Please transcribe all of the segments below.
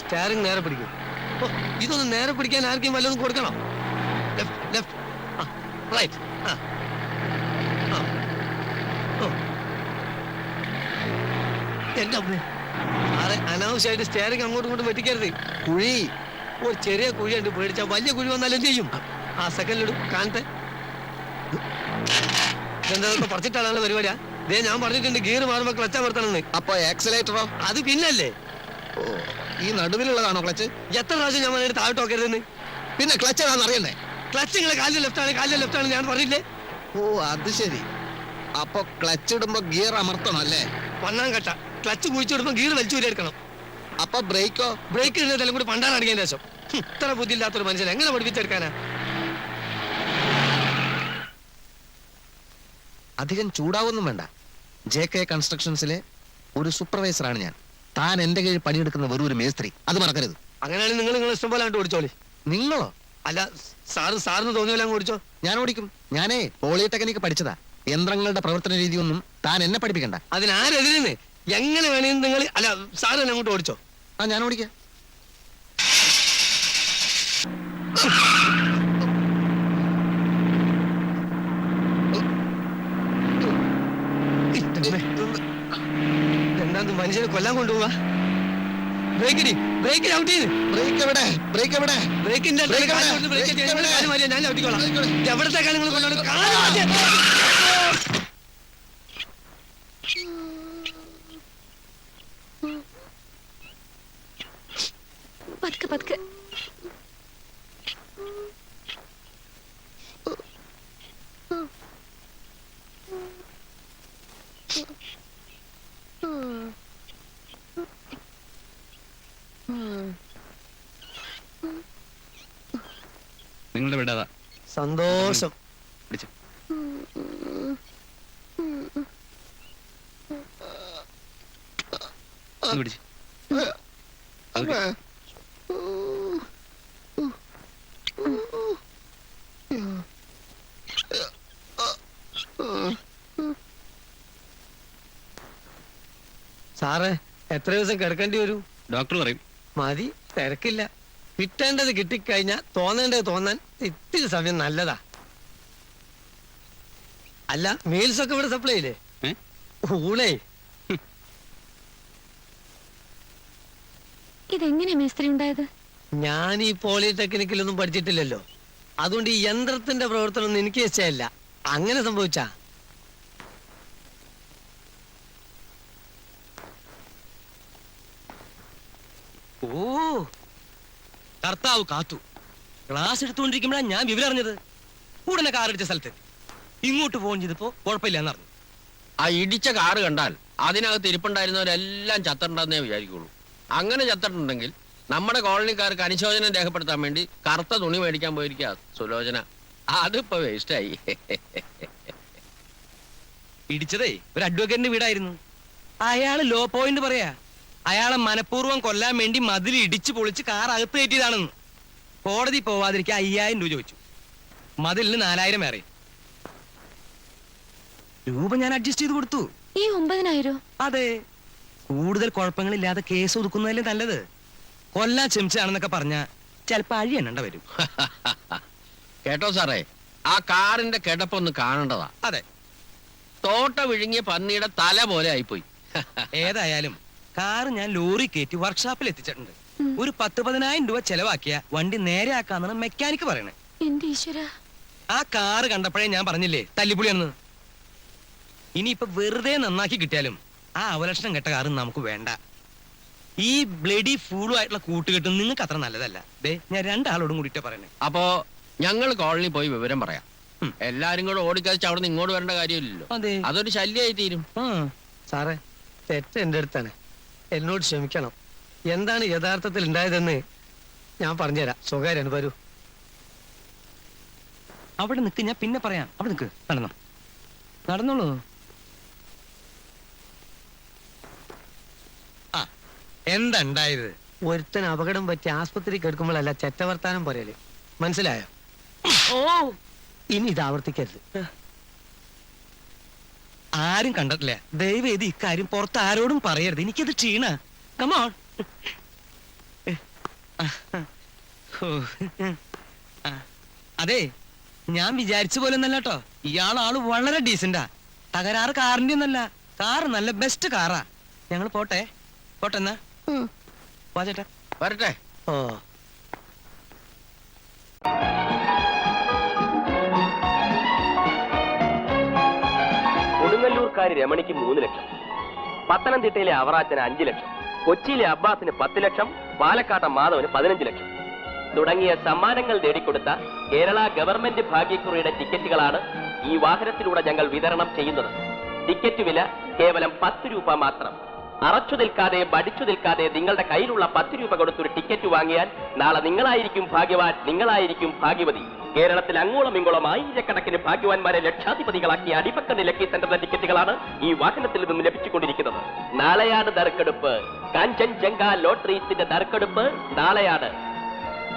Starring നേരെ പിടിക്കും. ഇതൊന്ന് നേരെ പിടിക്കാൻ ആർക്കും വല്ലതും കൊടുക്കണം. റൈറ്റ്. എന്റെ അമ്മേ, സാറേ അനാവശ്യമായിട്ട് സ്റ്റാറിംഗ് അങ്ങോട്ടും ഇങ്ങോട്ടും വെട്ടിക്കരുത്. കുഴി, ഒരു ചെറിയ കുഴിയുണ്ട്, പേടിച്ചാ വലിയ കുഴി വന്നാലും എന്ത് ചെയ്യും? ആ സെക്കൻഡിലിടും കാണത്തെ. എന്താ പറിച്ചിട്ടാണല്ലോ പരിപാടിയാ. ദേ ഞാൻ പറഞ്ഞിട്ടുണ്ട് ഗിയർ മാറുമ്പോ ക്ലച്ച് അമർത്തണമെന്ന്. അപ്പൊ ആക്സിലേറ്ററോ? അത് പിന്നല്ലേ. ഓ, ഈ നടുവിലുള്ളതാണോ ക്ലച്ച്? എത്ര പ്രാവശ്യം ഞാൻ പറഞ്ഞിട്ട് താഴോട്ട് നോക്കരുതെന്ന്. പിന്നെ ക്ലച്ച് ഏതാണെന്ന് അറിയണ്ടേ? ക്ലച്ച് നിങ്ങളെ കാലിന്റെ ലെഫ്റ്റ് ആണ് ഞാൻ പറഞ്ഞില്ലേ. ഓ അത് ശരി. അപ്പൊ ക്ലച്ച് ഇടുമ്പോ ഗിയർ അമർത്തണം അല്ലേ? പണ്ണാൻ കട്ട. ക്ലച്ച് കുഴിച്ചിടുമ്പോ ഗിയർ വലിച്ചൂരിയെടുക്കണം. അപ്പൊ ബ്രേക്കോ? ബ്രേക്ക് ഇടുന്നതെല്ലാം കൂടി പണ്ടാൻ അടിക്കാൻ ശേഷം. ഇത്ര ബുദ്ധിയില്ലാത്തൊരു മനുഷ്യൻ എങ്ങനെ പഠിപ്പിച്ചെടുക്കാനാ? അധികം ചൂടാവൊന്നും വേണ്ട. JK കൺസ്ട്രക്ഷൻസിലെ ഒരു സൂപ്പർവൈസറാണ് ഞാൻ. താൻ എന്റെ കീഴിൽ പണിയെടുക്കുന്ന വെറും ഒരു മേസ്ത്രി, അത് മറക്കരുത്. അങ്ങനെയാണെങ്കിൽ നിങ്ങൾ ഇഷ്ടം പോലെ അങ്ങോട്ട് ഓടിച്ചോളി. നിങ്ങളോ? അല്ല, സാറിന് തോന്നിയല്ല ഓടിച്ചോ. ഞാൻ ഓടിക്കും. ഞാനേ പോളിടെക്നിക്ക് പഠിച്ചതാ. യന്ത്രങ്ങളുടെ പ്രവർത്തന രീതിയൊന്നും താൻ എന്നെ പഠിപ്പിക്കണ്ട. അതിനാരെതിരെന്ന് എങ്ങനെ വേണമെന്ന് നിങ്ങൾ. അല്ല, സാറ് തന്നെ അങ്ങോട്ട് ഓടിച്ചോ. ആ, ഞാൻ ഓടിക്കാം. എന്താ മനുഷ്യനെ കൊല്ലാൻ കൊണ്ടുപോവാ? ബ്രേക്കിന് ഔട്ട് ചെയ്ത്. ബ്രേക്കിന്റെ ഞാൻ ഔട്ടിക്കോളാം. എവിടത്തേക്കാണ് നിങ്ങൾ കൊണ്ടുപോകുന്നത്? പതുക്കെ. നിങ്ങളുടെ വിടാതാ. സന്തോഷം. പിടിച്ചു. പിടിച്ചു. സാറേ, എത്ര ദിവസം കിടക്കേണ്ടി വരും? ഡോക്ടർ പറയും. മതി, തിരക്കില്ല. കിട്ടേണ്ടത് കിട്ടിക്കഴിഞ്ഞാ തോന്നേണ്ടത് തോന്നാൻ ഇത്തിരി സമയം നല്ലതാ. അല്ല, മീൽസ് ഒക്കെ ഇവിടെ സപ്ലൈ ഇല്ലേ? ഊണേ. ഇതെങ്ങനെ മേസ്ത്രി ഉണ്ടായത്? ഞാൻ ഈ പോളിടെക്നിക്കിലൊന്നും പഠിച്ചിട്ടില്ലല്ലോ. അതുകൊണ്ട് ഈ യന്ത്രത്തിന്റെ പ്രവർത്തനം ഒന്നും എനിക്ക് ഇഷ്ടമല്ല. അങ്ങനെ സംഭവിച്ചാ. ഓ, കർത്താവ് കാത്തു. ക്ലാസ് എടുത്തുകൊണ്ടിരിക്കുമ്പോഴാണ് ഞാൻ വിവരം അറിഞ്ഞത്. ഉടനെ കാർ അടിച്ച സ്ഥലത്ത് ഇങ്ങോട്ട് ഫോൺ ചെയ്തപ്പോ കുഴപ്പമില്ലെന്ന് അറിഞ്ഞു. ആ ഇടിച്ച കാറ് കണ്ടാൽ അതിനകത്ത് ഇരിപ്പുണ്ടായിരുന്നവരെല്ലാം ചത്തിട്ടുണ്ടെന്നേ വിചാരിക്കുള്ളൂ. അങ്ങനെ ചത്തിട്ടുണ്ടെങ്കിൽ നമ്മുടെ കോളനിക്കാർക്ക് അനുശോചനം രേഖപ്പെടുത്താൻ വേണ്ടി കറുത്ത തുണി മേടിക്കാൻ പോയിരിക്കുക സുലോചന. അതിപ്പോ വേസ്റ്റായി. ഇടിച്ചതേ ഒരു അഡ്വക്കേറ്റിന്റെ വീടായിരുന്നു. അയാള് ലോ പോയിന്റ് പറയാ. അയാളെ മനഃപൂർവ്വം കൊല്ലാൻ വേണ്ടി മതിൽ ഇടിച്ചു പൊളിച്ച് കാർ അകത്ത് കയറ്റിയതാണെന്ന്. കോടതി പോവാതിരിക്കാൻ 5000 രൂപ ചോദിച്ചു. മതിലിന് 4000 വേറെ രൂപ ഞാൻ അഡ്ജസ്റ്റ് ചെയ്ത് കൊടുത്തു. ഈ 9000? അതെ, കൂടുതൽ കുഴപ്പങ്ങളില്ലാതെ കേസ് ഒതുക്കുന്നതല്ലേ നല്ലത്. കൊല്ലാൻ ശ്രമിച്ചതാണെന്നൊക്കെ പറഞ്ഞാ ചിലപ്പോ അഴി എണ്ണണ്ട വരും. കേട്ടോ സാറേ, ആ കാറിന്റെ കിടപ്പൊന്ന് കാണേണ്ടതാ. അതെ, തോട്ട വിഴുങ്ങിയ പന്നിയുടെ തല പോലെ ആയിപ്പോയി. ഏതായാലും കാറ് ഞാൻ ലോറി കയറ്റി വർക്ക്ഷോപ്പിൽ എത്തിച്ചിട്ടുണ്ട്. ഒരു 10-10000 രൂപ ചെലവാക്കിയ വണ്ടി നേരെ ആക്കാന്നാണ് മെക്കാനിക്ക് പറയണേ. എന്റെ ഈശ്വര, ആ കാറ് കണ്ടപ്പോഴേ ഞാൻ പറഞ്ഞില്ലേ തല്ലിപ്പുളിയാണെന്ന്. ഇനിയിപ്പൊ വെറുതെ നന്നാക്കി കിട്ടിയാലും ആ അവലക്ഷണം കെട്ട കാറ് നമുക്ക് വേണ്ട. ഈ ബ്ലഡി ഫൂളും ആയിട്ടുള്ള കൂട്ടുകെട്ടും നിങ്ങൾക്ക് അത്ര നല്ലതല്ല. ദേ, ഞാൻ 2 ആളോടും കൂടിയിട്ടാ പറയണേ. അപ്പോ ഞങ്ങൾ കോളനി പോയി വിവരം പറയാം. എല്ലാരും കൂടെ ഓടിക്കഴിച്ച് അവിടെ നിന്ന് ഇങ്ങോട്ട് വരേണ്ട കാര്യമില്ലല്ലോ. അതെ, അതൊരു ശല്യമായി തീരും. സാറേ, തെറ്റ് എന്റെ അടുത്താണ്. എന്നോട് ക്ഷമിക്കണം. എന്താണ് യഥാർത്ഥത്തിൽ ഉണ്ടായതെന്ന് ഞാൻ പറഞ്ഞുതരാം. സ്വകാര്യാണ്, വരൂ. അവിടെ നിക്ക്, ഞാൻ പിന്നെ പറയാം. അവിടെ നിക്ക്, നടന്നോളൂ. ആ, എന്താ ഉണ്ടായത്? ഒരുത്തൻ അപകടം പറ്റി ആസ്പത്രിക്ക് എടുക്കുമ്പോഴല്ല ചെറ്റവർത്താനം പറയല്. മനസ്സിലായോ? ഓ, ഇനി ഇത് ആവർത്തിക്കരുത്. ആരും കണ്ടിട്ടില്ല. ദയവേത് ഇക്കാര്യം പുറത്ത് ആരോടും പറയരുത്. എനിക്കത് ക്ഷീണ. കമോൺ. അതെ, ഞാൻ വിചാരിച്ച പോലെ ഒന്നല്ല കേട്ടോ. ആള് വളരെ ഡീസന്റാ. തകരാറ് കാറിന്റെ ഒന്നല്ല. കാറ് നല്ല ബെസ്റ്റ് കാറാ. ഞങ്ങൾ പോട്ടെ എന്നാ. വാ ചേട്ടാ. വരട്ടെ. ഓ കൊടുങ്ങല്ലൂർക്കാരി രമണിക്ക് 3 ലക്ഷം, പത്തനംതിട്ടയിലെ അവറാച്ചന് 5 ലക്ഷം, കൊച്ചിയിലെ അബ്ബാസിന് 10 ലക്ഷം, പാലക്കാട്ടെ മാധവന് 15 ലക്ഷം തുടങ്ങിയ സമ്മാനങ്ങൾ നേടിക്കൊടുത്ത കേരള ഗവൺമെന്റ് ഭാഗ്യക്കുറിയുടെ ടിക്കറ്റുകളാണ് ഈ വാഹനത്തിലൂടെ ഞങ്ങൾ വിതരണം ചെയ്യുന്നത്. ടിക്കറ്റ് വില കേവലം 10 രൂപ മാത്രം. അറച്ചു നിൽക്കാതെ ബടിച്ചു നിൽക്കാതെ നിങ്ങളുടെ കയ്യിലുള്ള 10 രൂപ കൊടുത്തൊരു ടിക്കറ്റ് വാങ്ങിയാൽ നാളെ നിങ്ങളായിരിക്കും ഭാഗ്യവാൻ, നിങ്ങളായിരിക്കും ഭാഗ്യവതി. കേരളത്തിൽ അങ്ങോളം ഇങ്ങോളം ആയിരക്കണക്കിന് ഭാഗ്യവാന്മാരെ ലക്ഷാധിപതികളാക്കിയ അടിപക്ക ലക്കി സെന്ററിന്റെ ടിക്കറ്റുകളാണ് ഈ വാഹനത്തിൽ നിന്നും ലഭിച്ചുകൊണ്ടിരിക്കുന്നത്. നാളെയാണ് നറുക്കെടുപ്പ്. കാഞ്ചൻജംഗ ലോട്ടറീസിന്റെ നറുക്കെടുപ്പ് നാളെയാണ്.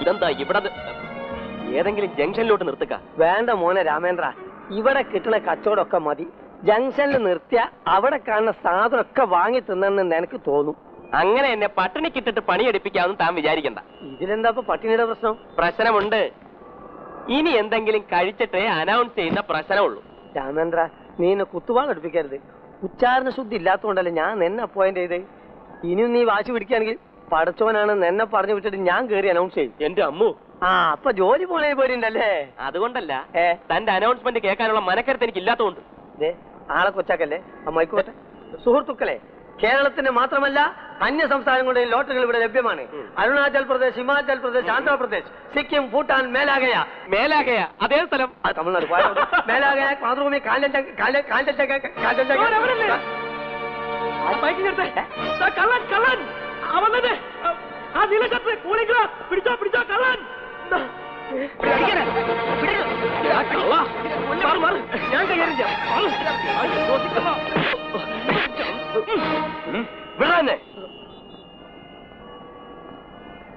ഇതെന്താ ഇവിടെ ഏതെങ്കിലും ജംഗ്ഷനിലോട്ട് നിർത്തുക? വേണ്ട മോനെ രാമേന്ദ്ര, ഇവിടെ കിട്ടുന്ന കച്ചവടമൊക്കെ മതി. ജംഗ്ഷനിൽ നിർത്തിയ അവിടെ കാണുന്ന സാധനമൊക്കെ വാങ്ങി തിന്നെന്ന് എനിക്ക് തോന്നും. അങ്ങനെ എന്നെ പട്ടിണിക്കിട്ടിട്ട് പണിയെടുപ്പിക്കാമെന്ന് താൻ വിചാരിക്കണ്ട. ഇതിലെന്താ പട്ടിണിയുടെ പ്രശ്നം? പ്രശ്നമുണ്ട്. ഇനി എന്തെങ്കിലും കഴിച്ചിട്ടേ അനൗൺസ് ചെയ്യുന്ന പ്രശ്നമുള്ളൂ. രാമേന്ദ്ര, നീ എന്നെ കുത്തുവാൾ എടുപ്പിക്കരുത്. ഉച്ചാരണ ശുദ്ധി ഇല്ലാത്തതുകൊണ്ടല്ലേ ഞാൻ നിന്നെ അപ്പോയിന്റ് ചെയ്ത്. ഇനിയും നീ വാശി പിടിക്കുകയാണെങ്കിൽ പടച്ചോനാണ് എന്നെ പറഞ്ഞു വിട്ടിട്ട് ഞാൻ കേറി അനൗൺസ് ചെയ്യും. എന്റെ അമ്മു, അപ്പൊ ജോലി പോണേ പോരുണ്ടല്ലേ? അതുകൊണ്ടല്ല, തന്റെ അനൗൺസ്മെന്റ് കേൾക്കാനുള്ള മനക്കരുത്ത് എനിക്ക് ഇല്ലാത്തതുകൊണ്ട്. ആളെ കൊച്ചാക്കല്ലേ, അമ്മായിക്കോട്ടെ. സുഹൃത്തുക്കളെ, കേരളത്തിന് മാത്രമല്ല അന്യ സംസ്ഥാനങ്ങളുടെ ലോട്ടറികൾ ഇവിടെ ലഭ്യമാണ്. അരുണാചൽ പ്രദേശ്, ഹിമാചൽ പ്രദേശ്, ആന്ധ്രാപ്രദേശ്, സിക്കിം, ഭൂട്ടാൻ, മേലാഗയ അതേ സ്ഥലം തമിഴ്നാട്, മേലാഗയ, മാതൃഭൂമി,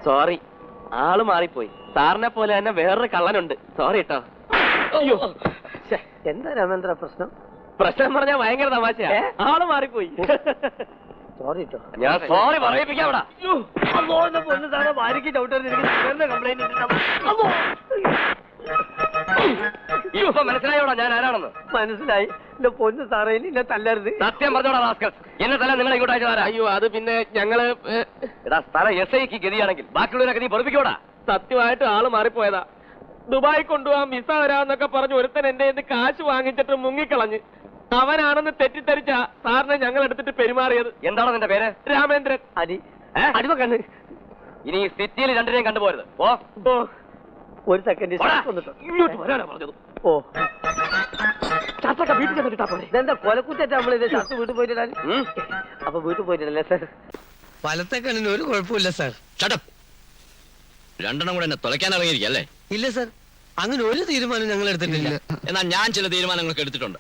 സോറി, ആള് മാറിപ്പോയി. സാറിനെ പോലെ തന്നെ വേറൊരു കള്ളനുണ്ട്. സോറി കേട്ടോ. അയ്യോ, എന്താ രാമേന്ദ്ര പ്രശ്നം? പ്രശ്നം പറഞ്ഞാൽ ഭയങ്കര തമാശയാ. ആള് മാറിപ്പോയി. സോറി കേട്ടോ. ഞാൻ സോറി പറയിപ്പിക്കാം. മനസ്സിലായോടാ ഞാൻ ആരാണെന്ന്? മനസ്സിലായി. എന്റെ പൊന്ന് സാറേ, എന്നെ തല്ലരുത്. സത്യം പറഞ്ഞോടാ റാസ്കൽ. എന്നെ തല്ല നിങ്ങൾ ഇങ്ങോട്ട് അയച്ചതാരാ? അയ്യോ, അത് പിന്നെ ഞങ്ങള് എടാ സ്ഥലം SIക്ക് ഗതിയാണെങ്കിൽ ബാക്കിയുള്ളവരൊക്കെ നീ പൊറപ്പിക്കോടാ. സത്യമായിട്ട് ആള് മാറിപ്പോയതാ. ദുബായി കൊണ്ടുപോകാൻ വിസ തരാന്നൊക്കെ പറഞ്ഞ് ഒരുത്തൻ എന്റെ കാശ് വാങ്ങിച്ചിട്ട് മുങ്ങിക്കളഞ്ഞ് അവനാണെന്ന് തെറ്റിദ്ധരിച്ച സാറിനെ ഞങ്ങൾ എടുത്തിട്ട് പെരുമാറിയത്. എന്താണ് നിന്റെ പേര്? രാമേന്ദ്രൻ. അടിമ കണ്ണ്. ഇനി സിറ്റിയിൽ രണ്ടിനെയും കണ്ടുപോരുത്. ഓ ഒരു സെക്കൻഡ് ഇങ്ങോട്ട് വരാനാ പറഞ്ഞത്. ഓ വീട്ടിൽ ചെന്നിട്ടാ പോലെ. ഇതെന്താ കൊലക്കുറ്റ നമ്മളിത് ഷർട്ട് വീട്ടിൽ പോയിട്ടില്ല? അപ്പൊ വീട്ടിൽ പോയിട്ടില്ലല്ലേ സാർ? വലത്തെ കണ്ണിന് ഒരു കുഴപ്പമില്ല സാർ. രണ്ടെണ്ണം കൂടെ എന്നെ തുലയ്ക്കാൻ ഇറങ്ങിയിരിക്കല്ലേ? ഇല്ല സാർ, അങ്ങനെ ഒരു തീരുമാനം ഞങ്ങൾ എടുത്തിട്ടില്ല. എന്നാൽ ഞാൻ ചില തീരുമാനങ്ങളൊക്കെ എടുത്തിട്ടുണ്ട്.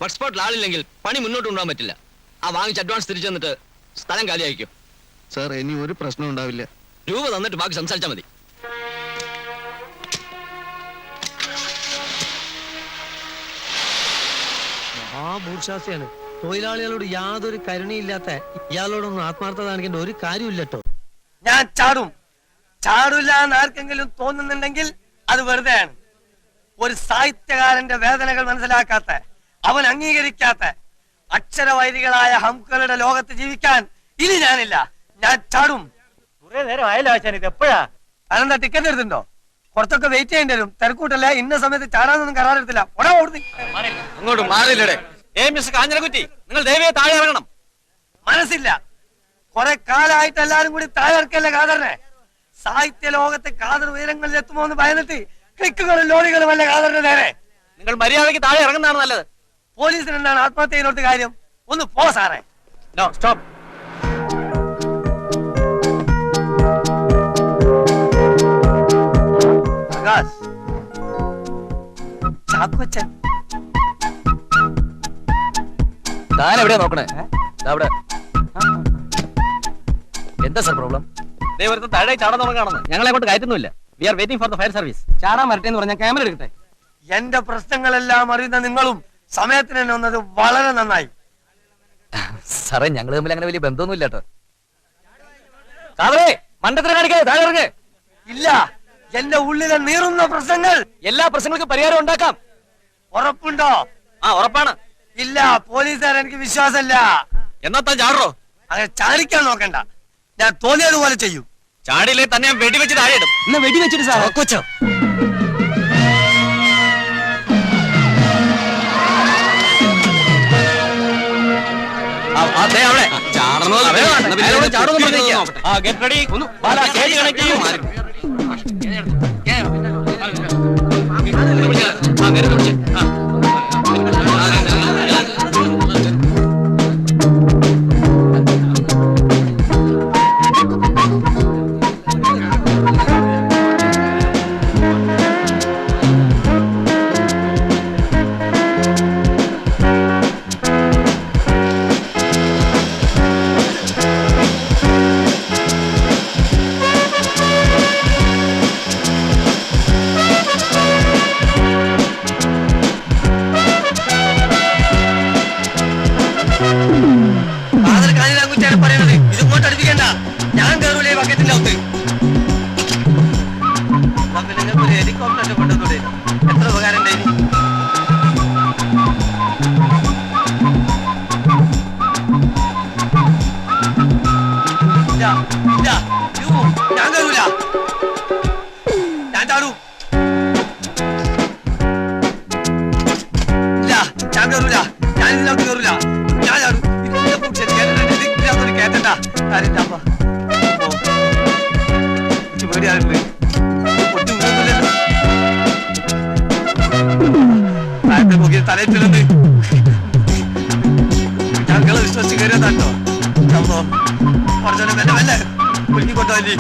വർക്ക് സ്പോട്ടിൽ ആളില്ലെങ്കിൽ പണി മുന്നോട്ട് കൊണ്ടുപോകാൻ പറ്റില്ല. ആ വാങ്ങിച്ച് അഡ്വാൻസ് തിരിച്ചു തന്നിട്ട് സ്ഥലം കാലിയായിരിക്കും. സാർ, ഇനി ഒരു പ്രശ്നം ഉണ്ടാവില്ല. രൂപ തന്നിട്ട് ബാക്കി സംസാരിച്ചാൽ മതി. മഹാഭൂർശാസിയാണ്. തൊഴിലാളികളോട് യാതൊരു കരുണയില്ലാത്ത ഇയാളോടൊന്നും ആത്മാർത്ഥത കാണിക്കേണ്ട ഒരു കാര്യമില്ല കേട്ടോ. ഞാൻ ചാടും. ചാടില്ല എന്ന് ആർക്കെങ്കിലും തോന്നുന്നുണ്ടെങ്കിൽ അത് വെറുതെയാണ്. ഒരു സാഹിത്യകാരന്റെ വേദനകൾ മനസ്സിലാക്കാത്ത, അവൻ അംഗീകരിക്കാത്ത അക്ഷരവൈരികളായ ഹംക്കളുടെ ലോകത്ത് ജീവിക്കാൻ ഇനി ഞാനില്ല. ഞാൻ ചാടും. കുറെ നേരം ആയല്ലോ ആശാൻ, ഇത് എപ്പോഴാ? അതെന്താ ടിക്കറ്റ് എടുത്തിട്ടുണ്ടോ? കുറച്ചൊക്കെ വെയിറ്റ് ചെയ്യേണ്ടി വരും. തിരക്കൂട്ടല്ല, ഇന്ന സമയത്ത് ചാടാനൊന്നും കരാറെടുത്തില്ല. അങ്ങോട്ട് മാറിയില്ലേ? മിസ്റ്റർ കാഞ്ഞിരക്കുറ്റി, നിങ്ങൾ ദയവേ താഴെ ഇറങ്ങണം. മനസ്സില്ല. കുറെ കാലമായിട്ട് എല്ലാരും കൂടി താഴെ ഇറക്കല്ലേ കാതറിനെ. സാഹിത്യ ലോകത്തെ കാതർ ഉയരങ്ങളിൽ എത്തുമോ എന്ന് ഭയന്നിട്ട് ക്ലിക്കുകളും ലോറികളും അല്ല കാതറിന്റെ നേരെ. നിങ്ങൾ മര്യാദയ്ക്ക് താഴെ ഇറങ്ങുന്നതാണ് നല്ലത്. പോലീസിന് എന്താണ് ആത്മഹത്യ ചെയ്യുന്നോട്ട് കാര്യം? ഒന്ന് പോ സാറേ. No stop. പ്രകാശ്, ചാക്കോച്ചൻ, താൻ എവിടെയാ നോക്കണേ? അവിടെ എന്താ സാർ പ്രോബ്ലം? താഴെ ചാടാൻ തുടങ്ങാണെന്ന് ഞങ്ങളെ കൊണ്ട് കയറ്റുന്നില്ല. We are waiting for the fire service. ചാടാൻ വരട്ടെ എന്ന് പറഞ്ഞാൽ ക്യാമറ എടുക്കട്ടെ. എന്റെ പ്രശ്നങ്ങളെല്ലാം അറിയുന്ന നിങ്ങളും സമയത്തിന് തന്നെ വന്നത് വളരെ നന്നായി. സാറേ, ഞങ്ങൾ തമ്മിൽ അങ്ങനെ വലിയ ബന്ധമൊന്നുമില്ല കേട്ടോ. സാറേ, മണ്ടത്തിന് കാണിക്കാതെ താഴെ ഇറങ്ങ്. ഇല്ല, എന്റെ ഉള്ളിലെ നീറുന്ന പ്രശ്നങ്ങൾ എല്ലാ പ്രശ്നങ്ങൾക്കും പരിഹാരം ഉണ്ടാക്കാം. ഉറപ്പുണ്ടോ? ആ ഉറപ്പാണ്. ഇല്ല, പോലീസുകാർ എനിക്ക് വിശ്വാസമല്ല. എന്നാ താൻ ചാടറോ? അങ്ങനെ ചാടിക്കാൻ നോക്കണ്ട, ഞാൻ തോന്നിയതുപോലെ ചെയ്യും. ചാടിയില്ലേ തന്നെ ഞാൻ വെടിവെച്ച് താഴെ ഇടും. എന്നാ വെടിവെച്ചിട്ട് സാർ കൊച്ചോ. പറയണത് ഇത് ഇങ്ങോട്ട് അടുപ്പിക്കണ്ട, ഞാൻ കയറൂലേ ബക്കറ്റിന്റെ അകത്ത്. നിങ്ങൾക്ക് ഒരു ഹെലികോപ്റ്റർ കൊണ്ടുവന്നൂടെ? എത്ര ഉപകാരം ഉണ്ടായി. ഞാൻ കയറൂല, ഞാൻ ചാടൂ. ഇല്ല, ഞാൻ കയറൂല, ഞാൻ ഇതിനകത്ത് കയറൂല, ഞാൻ ചാടൂ. കേട്ടണ്ട കാര്യം പേടിയാറുണ്ട്. ഒട്ടും നോക്കി തലയിട്ടിരുന്ന് ഞങ്ങളെ വിശ്വസിച്ച് കയറിയതാട്ടോ. അപ്പോ കുറച്ചോടെ മെല്ലെ മെല്ലെ കുലുക്കിക്കൊണ്ടല്ലേ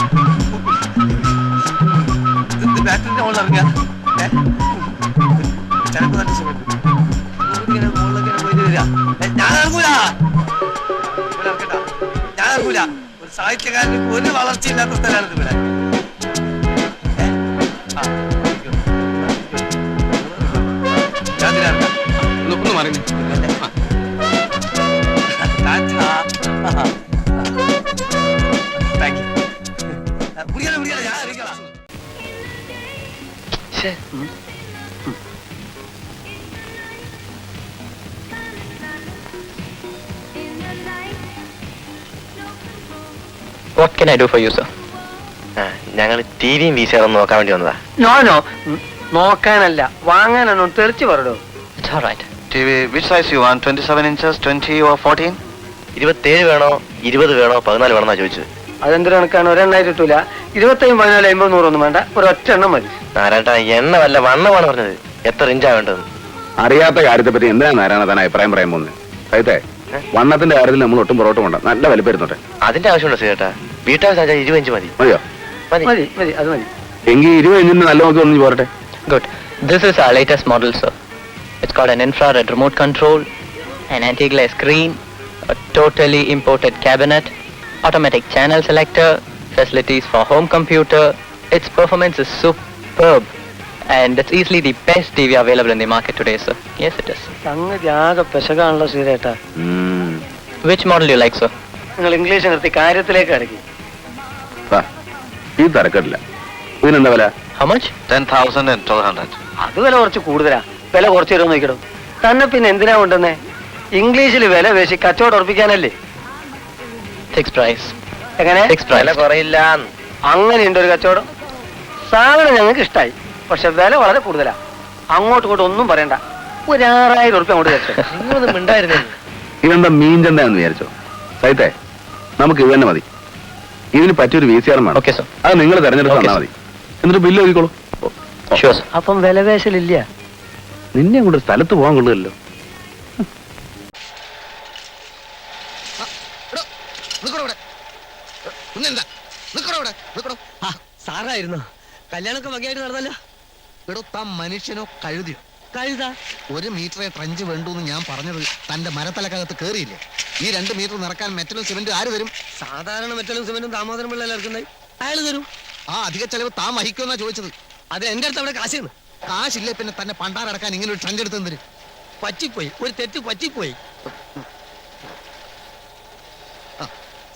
ബാറ്ററിന്റെ മുകളിൽ ഇറങ്ങിയ ചിലപ്പോ നല്ല സുഖമുണ്ട്. ഇങ്ങനെ മുകളിലൊക്കെ പോയിട്ട് വരിക. ഞാൻ ഇറങ്ങൂല, ഞാൻ ഇറങ്ങൂല. ഒരു സാഹിത്യകാരന് ഒരു വളർച്ചയില്ലാത്ത സ്ഥലമാണ് ഇവിടെ. What can I do for you, sir? ഞങ്ങൾ ടിവിയും VCR നോക്കാൻ വേണ്ടി വന്നതാ. നോ നോക്കാനല്ല, വാങ്ങാനാണോ? തെറിച്ച് പറയോ. It's all right. TV, which size you want? 27 inches, 20 or 14? 27 വേണോ 20 വേണോ 14 വേണമെന്നാ ചോദിച്ചത്. അതെന്തൊരു കണക്കാണ്? ഒരെണ്ണായി കിട്ടൂല. 27, 14, 50, 100 ഒന്നും വേണ്ട, ഒരു ഒറ്റ എണ്ണം മതി. നാരായണ എണ്ണ വല്ല വണ്ണമാണ് പറഞ്ഞത്. എത്ര ഇഞ്ചാ വേണ്ടത്? അറിയാത്ത കാര്യത്തെ പറ്റി എന്തിനാണ് നാരായണ താൻ അഭിപ്രായം പറയാൻ പോകുന്നത്? സഹിതേ, വണ്ണത്തിന്റെ കാര്യത്തിൽ നമ്മൾ ഒട്ടും പുറകോട്ടും കൊണ്ട് നല്ല വലിപ്പരുന്നുണ്ട്. അതിന്റെ ആവശ്യമുണ്ടോ ചേട്ടാ? വീട്ടാ 20 ഇഞ്ച് മതി. മതിയോ? മതി മതി മതി, അത് മതി. എങ്കിൽ 20 ഇഞ്ചിന് നല്ല നോക്കി ഒന്ന് പോരട്ടെ. Good. This is our latest model, sir. It's got an infrared remote control, an anti-glare screen, a totally imported cabinet, automatic channel selector, facilities for home computer. Its performance is superb, and it's easily the best TV available in the market today, sir. Yes, it is. സംഗതി ആകെ പെശകാണല്ലോ ശ്രീരേട്ടാ. Which model do you like, sir? നിങ്ങൾ English നിർത്തി കാര്യത്തിലേക്ക് അടക്കി. ഈ തരക്കടില്ല. ഇതിനെന്താ വില? How much? 10,000 and 1,200. അത് വില കുറച്ച് കൂടുതലാ. വില കുറച്ച് തരുമോ നോക്കിടും. തന്നെ പിന്നെ എന്തിനാ കൊണ്ടുവന്നേ? ഇംഗ്ലീഷിൽ വില വേശി കച്ചവടം ഉറപ്പിക്കാനല്ലേ? Fixed price. എങ്ങനെ? Fixed price. വില കുറയില്ല. അങ്ങനെയുണ്ട് ഒരു കച്ചവടം. സാധനം ഞങ്ങൾക്ക് ഇഷ്ടമായി, പക്ഷെ വില വളരെ കൂടുതലാ. അങ്ങോട്ടും ഇങ്ങോട്ടും ഒന്നും പറയണ്ട. ഒരു 6,000 ഉറുപ്പ്യ അങ്ങോട്ട് വെച്ചോ. നിങ്ങളൊന്നും മിണ്ടായിരുന്നു. ഇതെന്താ മീൻ ചന്തയാണെന്ന് വിചാരിച്ചോ? സഹിതേ, നമുക്ക് ഇത് തന്നെ മതി. ഇതിന് പറ്റിയൊരു VCR വേണം. Okay, sir. അത് നിങ്ങൾ തെരഞ്ഞെടുത്ത് തന്നാൽ മതി. എന്നിട്ട് ബില്ല് ഒതുക്കോളൂ. Sure, sir. അപ്പം വില വേശലില്ല. നിന്നെ കൊണ്ട് ഒരു സ്ഥലത്ത് പോകാൻ കൊള്ളുമല്ലോ. സാറായിരുന്നു കല്യാണമൊക്കെ വകയായിട്ട് നടന്നല്ലോ. എടോ, താൻ മനുഷ്യനോ കഴുതിയോ? കഴുതാ 1 മീറ്ററെ ട്രഞ്ച് വേണ്ടു എന്ന് ഞാൻ പറഞ്ഞത് തന്റെ മരത്തലക്കകത്ത് കേറിയില്ലേ? ഈ 2 മീറ്റർ നിറക്കാൻ മെറ്റലും സിമെന്റും ആര് തരും? സാധാരണ മെറ്റലും സിമെന്റും ദാമോദരൻ പിള്ള ഇറക്കുന്നത് അയാൾ തരും. ആ അധിക ചെലവ് താൻ വഹിക്കുമെന്നാ ചോദിച്ചത്. അത് എന്റെ അടുത്ത് അവിടെ കാശാണ്. കാശില്ലേ പിന്നെ തന്നെ പണ്ടാറടക്കാൻ ഇങ്ങനെ ഒരു ട്രഞ്ച് എടുത്ത് തരും. പറ്റിപ്പോയി, ഒരു തെറ്റ് പറ്റിപ്പോയി.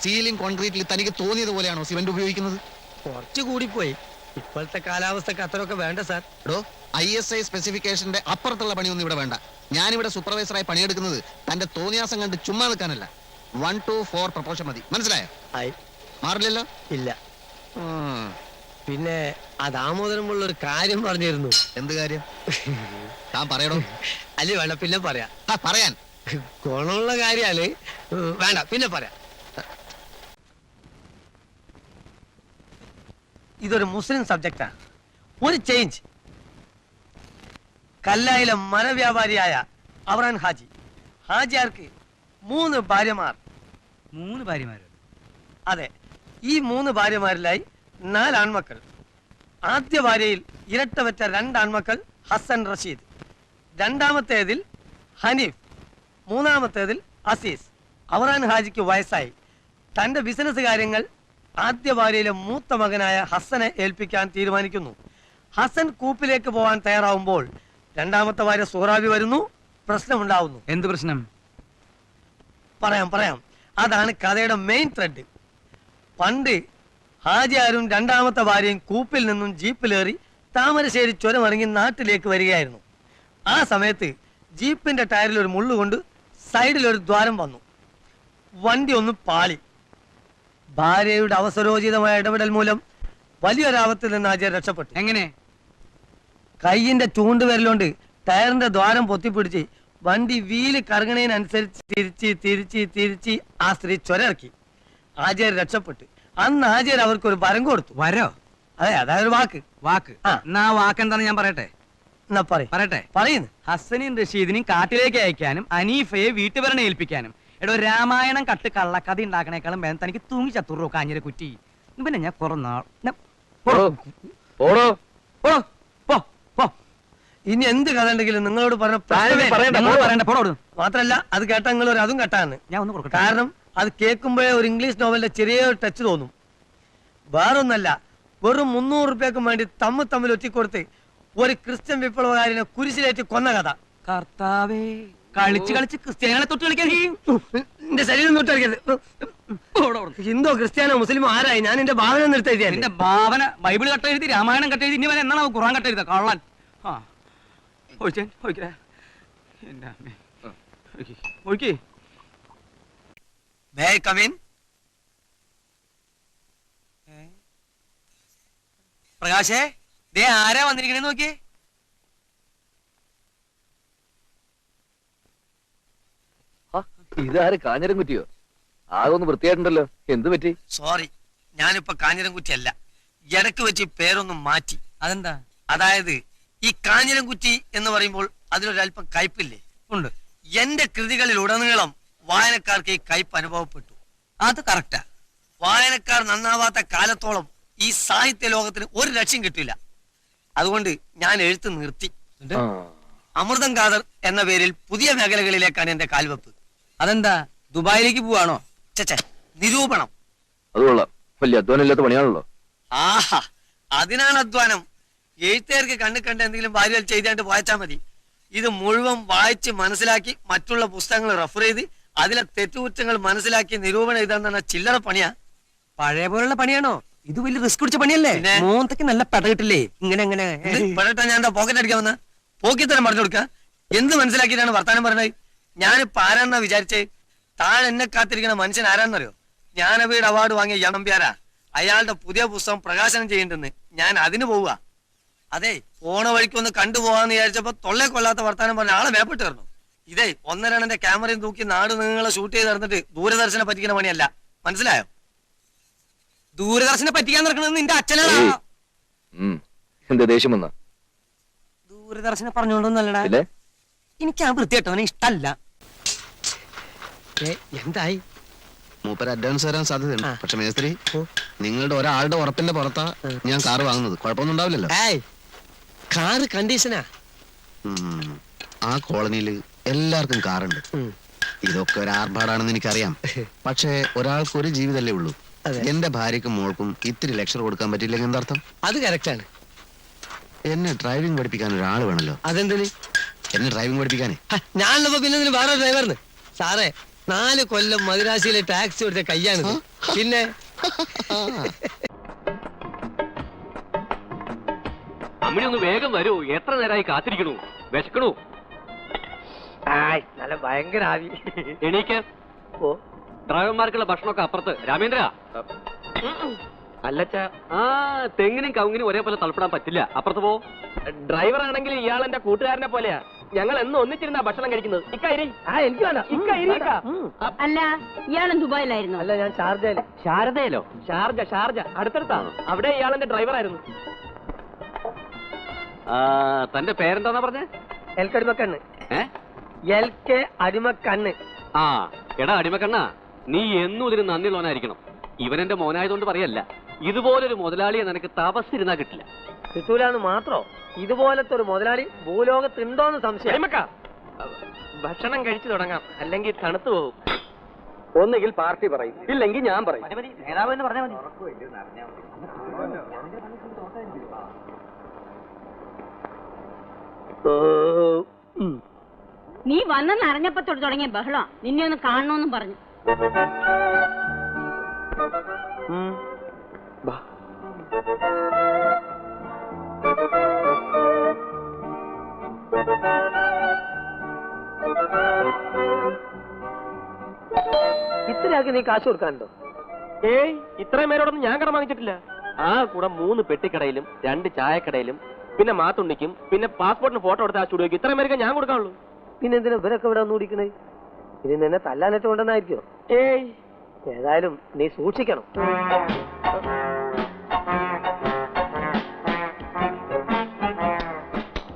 സീലിംഗ് കോൺക്രീറ്റിൽ തനിക്ക് തോന്നിയത് പോലെയാണോ സിമന്റ് ഉപയോഗിക്കുന്നത്? കുറച്ച് കൂടിപ്പോയി. ഇപ്പോഴത്തെ കാലാവസ്ഥക്ക് അത്രയൊക്കെ വേണ്ട സാർ. എടോ, ISI സ്പെസിഫിക്കേഷന്റെ അപ്പുറത്തുള്ള പണിയൊന്നും ഇവിടെ വേണ്ട. ഞാനിവിടെ സൂപ്പർവൈസറായി പണിയെടുക്കുന്നത് തന്റെ തോന്നിയാസം കണ്ട് ചുമ്മാ നിൽക്കാനല്ല. 1 to 4 പ്രപ്പോഷൻ മതി. മനസ്സിലായോ? ആയി. മാറില്ലല്ലോ? ഇല്ല. പിന്നെ ആ ദാമോദരമുള്ള ഒരു കാര്യം പറഞ്ഞിരുന്നു. എന്ത് കാര്യം? താൻ പറയണോ? അല്ലേ വേണ്ട, പിന്നെ പറയാം. പറയാൻ ഗുണമുള്ള കാര്യാണ്. വേണ്ട, പിന്നെ പറയാം. ഇതൊരു മുസ്ലിം സബ്ജക്റ്റാണ്. ഒരു ചേഞ്ച്. കല്ലായിലെ മരവ്യാപാരിയായ അവറാൻ ഹാജിയാർക്ക് 3 ഭാര്യമാർ. 3 ഭാര്യമാരോ? അതെ, ഈ 3 ഭാര്യമാരിലായി 4 ആൺമക്കൾ. ആദ്യ ഭാര്യയിൽ ഇരട്ട വെച്ച 2 ആൺമക്കൾ ഹസൻ റഷീദ്, രണ്ടാമത്തേതിൽ ഹനീഫ്, മൂന്നാമത്തേതിൽ അസീസ്. അവറാൻ ഹാജിക്ക് വയസ്സായി. തന്റെ ബിസിനസ് കാര്യങ്ങൾ ആദ്യ ഭാര്യയിലെ മൂത്ത മകനായ ഹസനെ ഏൽപ്പിക്കാൻ തീരുമാനിക്കുന്നു. ഹസൻ കൂപ്പിലേക്ക് പോകാൻ തയ്യാറാവുമ്പോൾ രണ്ടാമത്തെ ഭാര്യ സൂറാബി വരുന്നു. പ്രശ്നമുണ്ടാവുന്നു. എന്ത് പ്രശ്നം? പറയാം. അതാണ് കഥയുടെ മെയിൻ ത്രെഡ്. പണ്ട് ഹാജിയാരും രണ്ടാമത്തെ ഭാര്യയും കൂപ്പിൽ നിന്നും ജീപ്പിലേറി താമരശ്ശേരി ചുരമിറങ്ങി നാട്ടിലേക്ക് വരികയായിരുന്നു. ആ സമയത്ത് ജീപ്പിന്റെ ടയറിൽ ഒരു മുള്ളുകൊണ്ട് സൈഡിൽ ഒരു ദ്വാരം വന്നു. വണ്ടി ഒന്ന് പാളി. ഭാര്യയുടെ അവസരോചിതമായ ഇടപെടൽ മൂലം വലിയൊരാപത്തിൽ നിന്ന് ഹാജിയാർ രക്ഷപ്പെട്ടു. എങ്ങനെ? കൈയിന്റെ ചൂണ്ടുവിരലുകൊണ്ട് ടയറിന്റെ ദ്വാരം പൊത്തിപ്പിടിച്ച് വണ്ടി വീല് കറങ്ങണതിനനുസരിച്ച് തിരിച്ച് ആ സ്ത്രീ ചുരയിറക്കി. ഹാജിയാർ രക്ഷപ്പെട്ടു. അന്ന് ഹാജിയാർ അവർക്ക് ഒരു വരം കൊടുത്തു. വരോ? അതെ, അതായത് വാക്ക്. എന്നാ വാക്ക് എന്താന്ന് ഞാൻ പറയട്ടെ? എന്നാ പറയട്ടെ. പറയുന്നു. ഹസനെയും റഷീദിനെയും കാട്ടിലേക്ക് അയക്കാനും അനീഫയെ വീട്ടുപരണ ഏൽപ്പിക്കാനും. എടോ, രാമായണം കട്ട് കള്ളക്കഥ ഉണ്ടാക്കണേക്കാളും വേണം തനിക്ക് തൂങ്ങി ചത്തുറോ കാഞ്ഞിര കുറ്റി. പിന്നെ ഞാൻ കുറെ നാൾ ഇനി എന്ത് കഥ ഉണ്ടെങ്കിലും നിങ്ങളോട് മാത്രല്ല അത് കേട്ട നിങ്ങൾ ഒരു അതും കേട്ടാന്ന് ഞാൻ ഒന്ന് കൊടുക്കട്ടെ. കാരണം അത് കേൾക്കുമ്പോഴേ ഒരു ഇംഗ്ലീഷ് നോവലിന്റെ ചെറിയ ടച്ച് തോന്നും. വേറൊന്നല്ല, വെറും 300 രൂപയ്ക്കും വേണ്ടി തമ്മിൽ ഒറ്റിക്കൊടുത്ത് ഒരു ക്രിസ്ത്യൻ വിപ്ലവകാരനെ കുരിശിലേറ്റ് കൊന്ന കഥ. കർത്താവേ, കളിച്ച് ക്രിസ്ത്യാനികളെ തൊട്ട് കളിക്കാൻ എന്റെ ശരീരം തൊട്ട് കളിക്കരുത്. ഹിന്ദു ക്രിസ്ത്യാനോ മുസ്ലിമോ ആരായി? ഞാൻ എന്റെ ഭാവന നിർത്തി. എന്റെ ഭാവന ബൈബിൾ കട്ടെഴുതി, രാമായണം കട്ടെഴുതി, ഇനി വരെ എന്നാണ് ഖുർആൻ കട്ടെഴുത കള്ളൻ. പ്രകാശേ, ദേ ആരാ വന്നിരിക്കണേ നോക്കിയേ. ഇതാര് കാഞ്ഞിരം കുറ്റിയോ? ആകൊന്ന് വൃത്തിയായിട്ടുണ്ടല്ലോ. എന്ത് പറ്റി? സോറി, ഞാനിപ്പോ കാഞ്ഞിരംകുറ്റിയല്ല. ഇടക്ക് വെച്ച് പേരൊന്നും മാറ്റി. അതെന്താ? അതായത് ഈ കാഞ്ഞിരംകുറ്റി എന്ന് പറയുമ്പോൾ അതിലൊരല്പം കയ്പില്ലേ? ഉണ്ട്. എന്റെ കൃതികളിൽ ഉടനീളം വായനക്കാർക്ക് ഈ കയ്പ് അനുഭവപ്പെട്ടു. അത് കറക്റ്റാ. വായനക്കാർ നന്നാവാത്ത കാലത്തോളം ഈ സാഹിത്യ ലോകത്തിന് ഒരു ലക്ഷ്യം കിട്ടില്ല. അതുകൊണ്ട് ഞാൻ എഴുത്ത് നിർത്തി. അമൃതം ഖാദർ എന്ന പേരിൽ പുതിയ മേഖലകളിലേക്കാണ് എന്റെ കാൽവെപ്പ്. അതെന്താ, ദുബായിലേക്ക് പോവാണോ? നിരൂപണം. അതുകൊള്ള വലിയ അധ്വാനമില്ലാത്ത പണിയാണല്ലോ. ആഹാ, അതിനാണ് അധ്വാനം. എഴുത്തുകാർക്ക് കണ്ട് എന്തെങ്കിലും വാരികൾ ചെയ്താണ്ട് വായിച്ചാ മതി. ഇത് മുഴുവൻ വായിച്ച് മനസ്സിലാക്കി മറ്റുള്ള പുസ്തകങ്ങൾ റെഫർ ചെയ്ത് അതിലെ തെറ്റുകുറ്റങ്ങൾ മനസ്സിലാക്കി നിരൂപണം എഴുതാൻ ചില്ലറ പണിയാ. പഴയ പോലുള്ള പണിയാണോ? ഇത് വലിയ റിസ്ക് പിടിച്ച പണിയല്ലേ? മോന്തക്ക് നല്ല പെട കിട്ടില്ലേ? ഇങ്ങനെ പെടട്ടാ ഞാൻ എന്താ പോക്കറ്റ് അടിക്കാൻ വന്ന? പോക്കിത്തരം പറഞ്ഞു കൊടുക്ക. എന്ത് മനസ്സിലാക്കിയിട്ടാണ് വർത്താനം പറഞ്ഞത്? ഞാനിപ്പോ ആരാന്നാ വിചാരിച്ചേ? താഴെ എന്നെ കാത്തിരിക്കുന്ന മനുഷ്യൻ ആരാന്നറിയോ? ജ്ഞാനപീഠ അവാർഡ് വാങ്ങിയ യണമ്പ്യാരാ. അയാളുടെ പുതിയ പുസ്തകം പ്രകാശനം ചെയ്യേണ്ടെന്ന് ഞാൻ അതിന് പോവുക. അതെ, പോണ വഴിക്കൊന്ന് കണ്ടുപോകാന്ന് വിചാരിച്ചപ്പോ തൊള്ളെ കൊള്ളാത്ത വർത്താനം പറഞ്ഞ ആളെ മേപ്പിട്ട് തരണം. ഇതേ 1-2 ക്യാമറയും തൂക്കി നാട് നീങ്ങളെ ഷൂട്ട് ചെയ്ത് നടന്നിട്ട് ദൂരദർശനെ പറ്റിക്കുന്ന പണിയല്ല. മനസ്സിലായോ? ദൂരദർശനെ പറ്റിക്കാൻ നടക്കണമെന്ന് നിന്റെ അച്ഛനാണ്. എന്താ ദേഷ്യം വന്ന? ദൂരദർശനെ പറഞ്ഞോണ്ടൊന്നല്ലടാ, എനിക്ക് ആ വൃത്തിയായിട്ടവനെ ഇഷ്ടല്ല. എന്തായി? മൂപ്പര് അഡ്വാൻസ് തരാൻ സാധ്യതയുണ്ട്. പക്ഷെ മേസ്ത്രി, നിങ്ങളുടെ ഒരാളുടെ ഉറപ്പിന്റെ പുറത്താ ഞാൻ കാറ് വാങ്ങുന്നത്. കുഴപ്പമൊന്നും ഉണ്ടാവില്ലല്ലോ. കാറ് കണ്ടീഷനാ. ആ കോളനിയിൽ എല്ലാവർക്കും കാറുണ്ട്. ഇതൊക്കെ ഒരു ആർഭാടാണെന്ന് എനിക്കറിയാം. പക്ഷെ ഒരാൾക്ക് ഒരു ജീവിതമല്ലേ ഉള്ളൂ. എന്റെ ഭാര്യക്കും മോൾക്കും ഇത്തിരി ലെക്ചർ കൊടുക്കാൻ പറ്റില്ലെങ്കിൽ എന്താർത്ഥം? അത് കറക്റ്റാണ്. എന്നെ ഡ്രൈവിംഗ് പഠിപ്പിക്കാൻ ഒരാൾ വേണല്ലോ. അതെന്തിന്? എന്നെ ഡ്രൈവിംഗ് പഠിപ്പിക്കാനേ. ഞാനുള്ളപ്പോ പിന്നെ വേറെ ഡ്രൈവറിന്. സാറേ, 4 കൊല്ലം മദിരാശിയിലെ ടാക്സി കൊടുത്ത കയ്യാണിത്. പിന്നെ അമ്മിണി ഒന്ന് വേഗം വരൂ, എത്ര നേരമായി കാത്തിരിക്കണു, വിശക്കണു. നല്ല ഭയങ്കര ആവി. എണീക്ക്. ഓ ഡ്രൈവർമാർക്കുള്ള ഭക്ഷണമൊക്കെ അപ്പുറത്ത്. രാമേന്ദ്ര അല്ലച്ചാ, ആ തെങ്ങിനും കവുങ്ങിനും ഒരേപോലെ തളപ്പിടാൻ പറ്റില്ല, അപ്പുറത്ത് പോ. ഡ്രൈവർ ആണെങ്കിൽ ഇയാൾ എന്റെ കൂട്ടുകാരനെ പോലെയാ. ഞങ്ങൾ എന്നും ഒന്നിച്ചിരുന്നാ ഭക്ഷണം കഴിക്കുന്നത്. എനിക്ക് വേണ്ട. അല്ല ഇയാളും ദുബായിലായിരുന്നു. അല്ല, ഞാൻ ഷാർജയില്. ശാരദയിലോ? ഷാർജ അടുത്തടുത്താണ്. അവിടെ ഇയാൾ എന്റെ ഡ്രൈവറായിരുന്നു. തന്റെ പേരെന്താന്നാ പറഞ്ഞേ? L K Adimakkannu. LK Adimakkannu. ആ എടാ അടിമക്കണ്ണ, നീ എന്നും ഇതിന് നന്ദിയുള്ളവനായിരിക്കണം. ഇവൻ എന്റെ മോനായതുകൊണ്ട് പറയല്ല, ഇതുപോലൊരു മുതലാളിയെ നിനക്ക് തപസ്സിരുന്നാ കിട്ടില്ല. കിട്ടൂലെന്ന് മാത്രോ, ഇതുപോലത്തെ ഒരു മുതലാളി ഭൂലോകത്തുണ്ടോന്ന് സംശയം. ഭക്ഷണം കഴിച്ചു തുടങ്ങാം, അല്ലെങ്കിൽ തണുത്തു പോകും. ഒന്നുകിൽ പാർട്ടി പറയും, ഇല്ലെങ്കിൽ ഞാൻ പറയും. നേതാവ് എന്ന് പറഞ്ഞാൽ മതി. നീ വന്നെന്ന് അറിഞ്ഞപ്പോ തൊട്ട് തുടങ്ങിയ ബഹളം. നിന്നെ ഒന്ന് കാണണമെന്നും പറഞ്ഞു. ഇത്രയാക്കി നീ കാശ് കൊടുക്കാനുണ്ടോ? ഏയ്, ഇത്രയും പേരോടൊന്നും ഞാൻ കടം വാങ്ങിച്ചിട്ടില്ല. ആ കൂടെ 3 പെട്ടിക്കടയിലും 2 ചായക്കടയിലും പിന്നെ മാത്തുണ്ണിക്കും പിന്നെ പാസ്പോർട്ടിന് ഫോട്ടോ എടുത്ത ആ സ്റ്റുഡിയോക്ക് ഇത്രയും പേരൊക്കെ ഞാൻ കൊടുക്കാനുള്ളൂ. പിന്നെ എന്തിനാ ഇവരൊക്കെ ഇവിടെ വന്നുകൂടിക്കണേ? ഇനി നിന്നെ തല്ലാനേറ്റ് കൊണ്ടെന്നായിരിക്കോ? ഏയ്, ഏതായാലും നീ സൂക്ഷിക്കണം.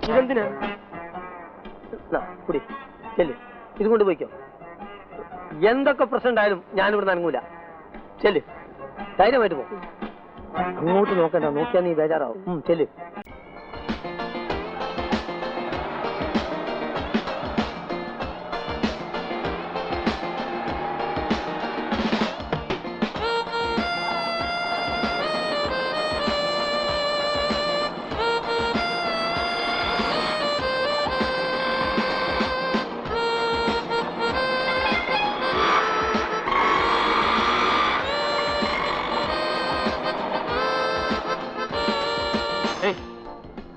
ഇതെന്തിനാ? കുടി ചെല്ല്, ഇത് കൊണ്ട് പോയിക്കോ. എന്തൊക്കെ പ്രശ്നം ഉണ്ടായാലും ഞാനിവിടെ നനങ്ങൂല. ചെല്ല്, ധൈര്യമായിട്ട് പോ. അങ്ങോട്ട് നോക്കണ്ട, നോക്കിയാ നീ ബേജാറാവും. ചെല്ല്.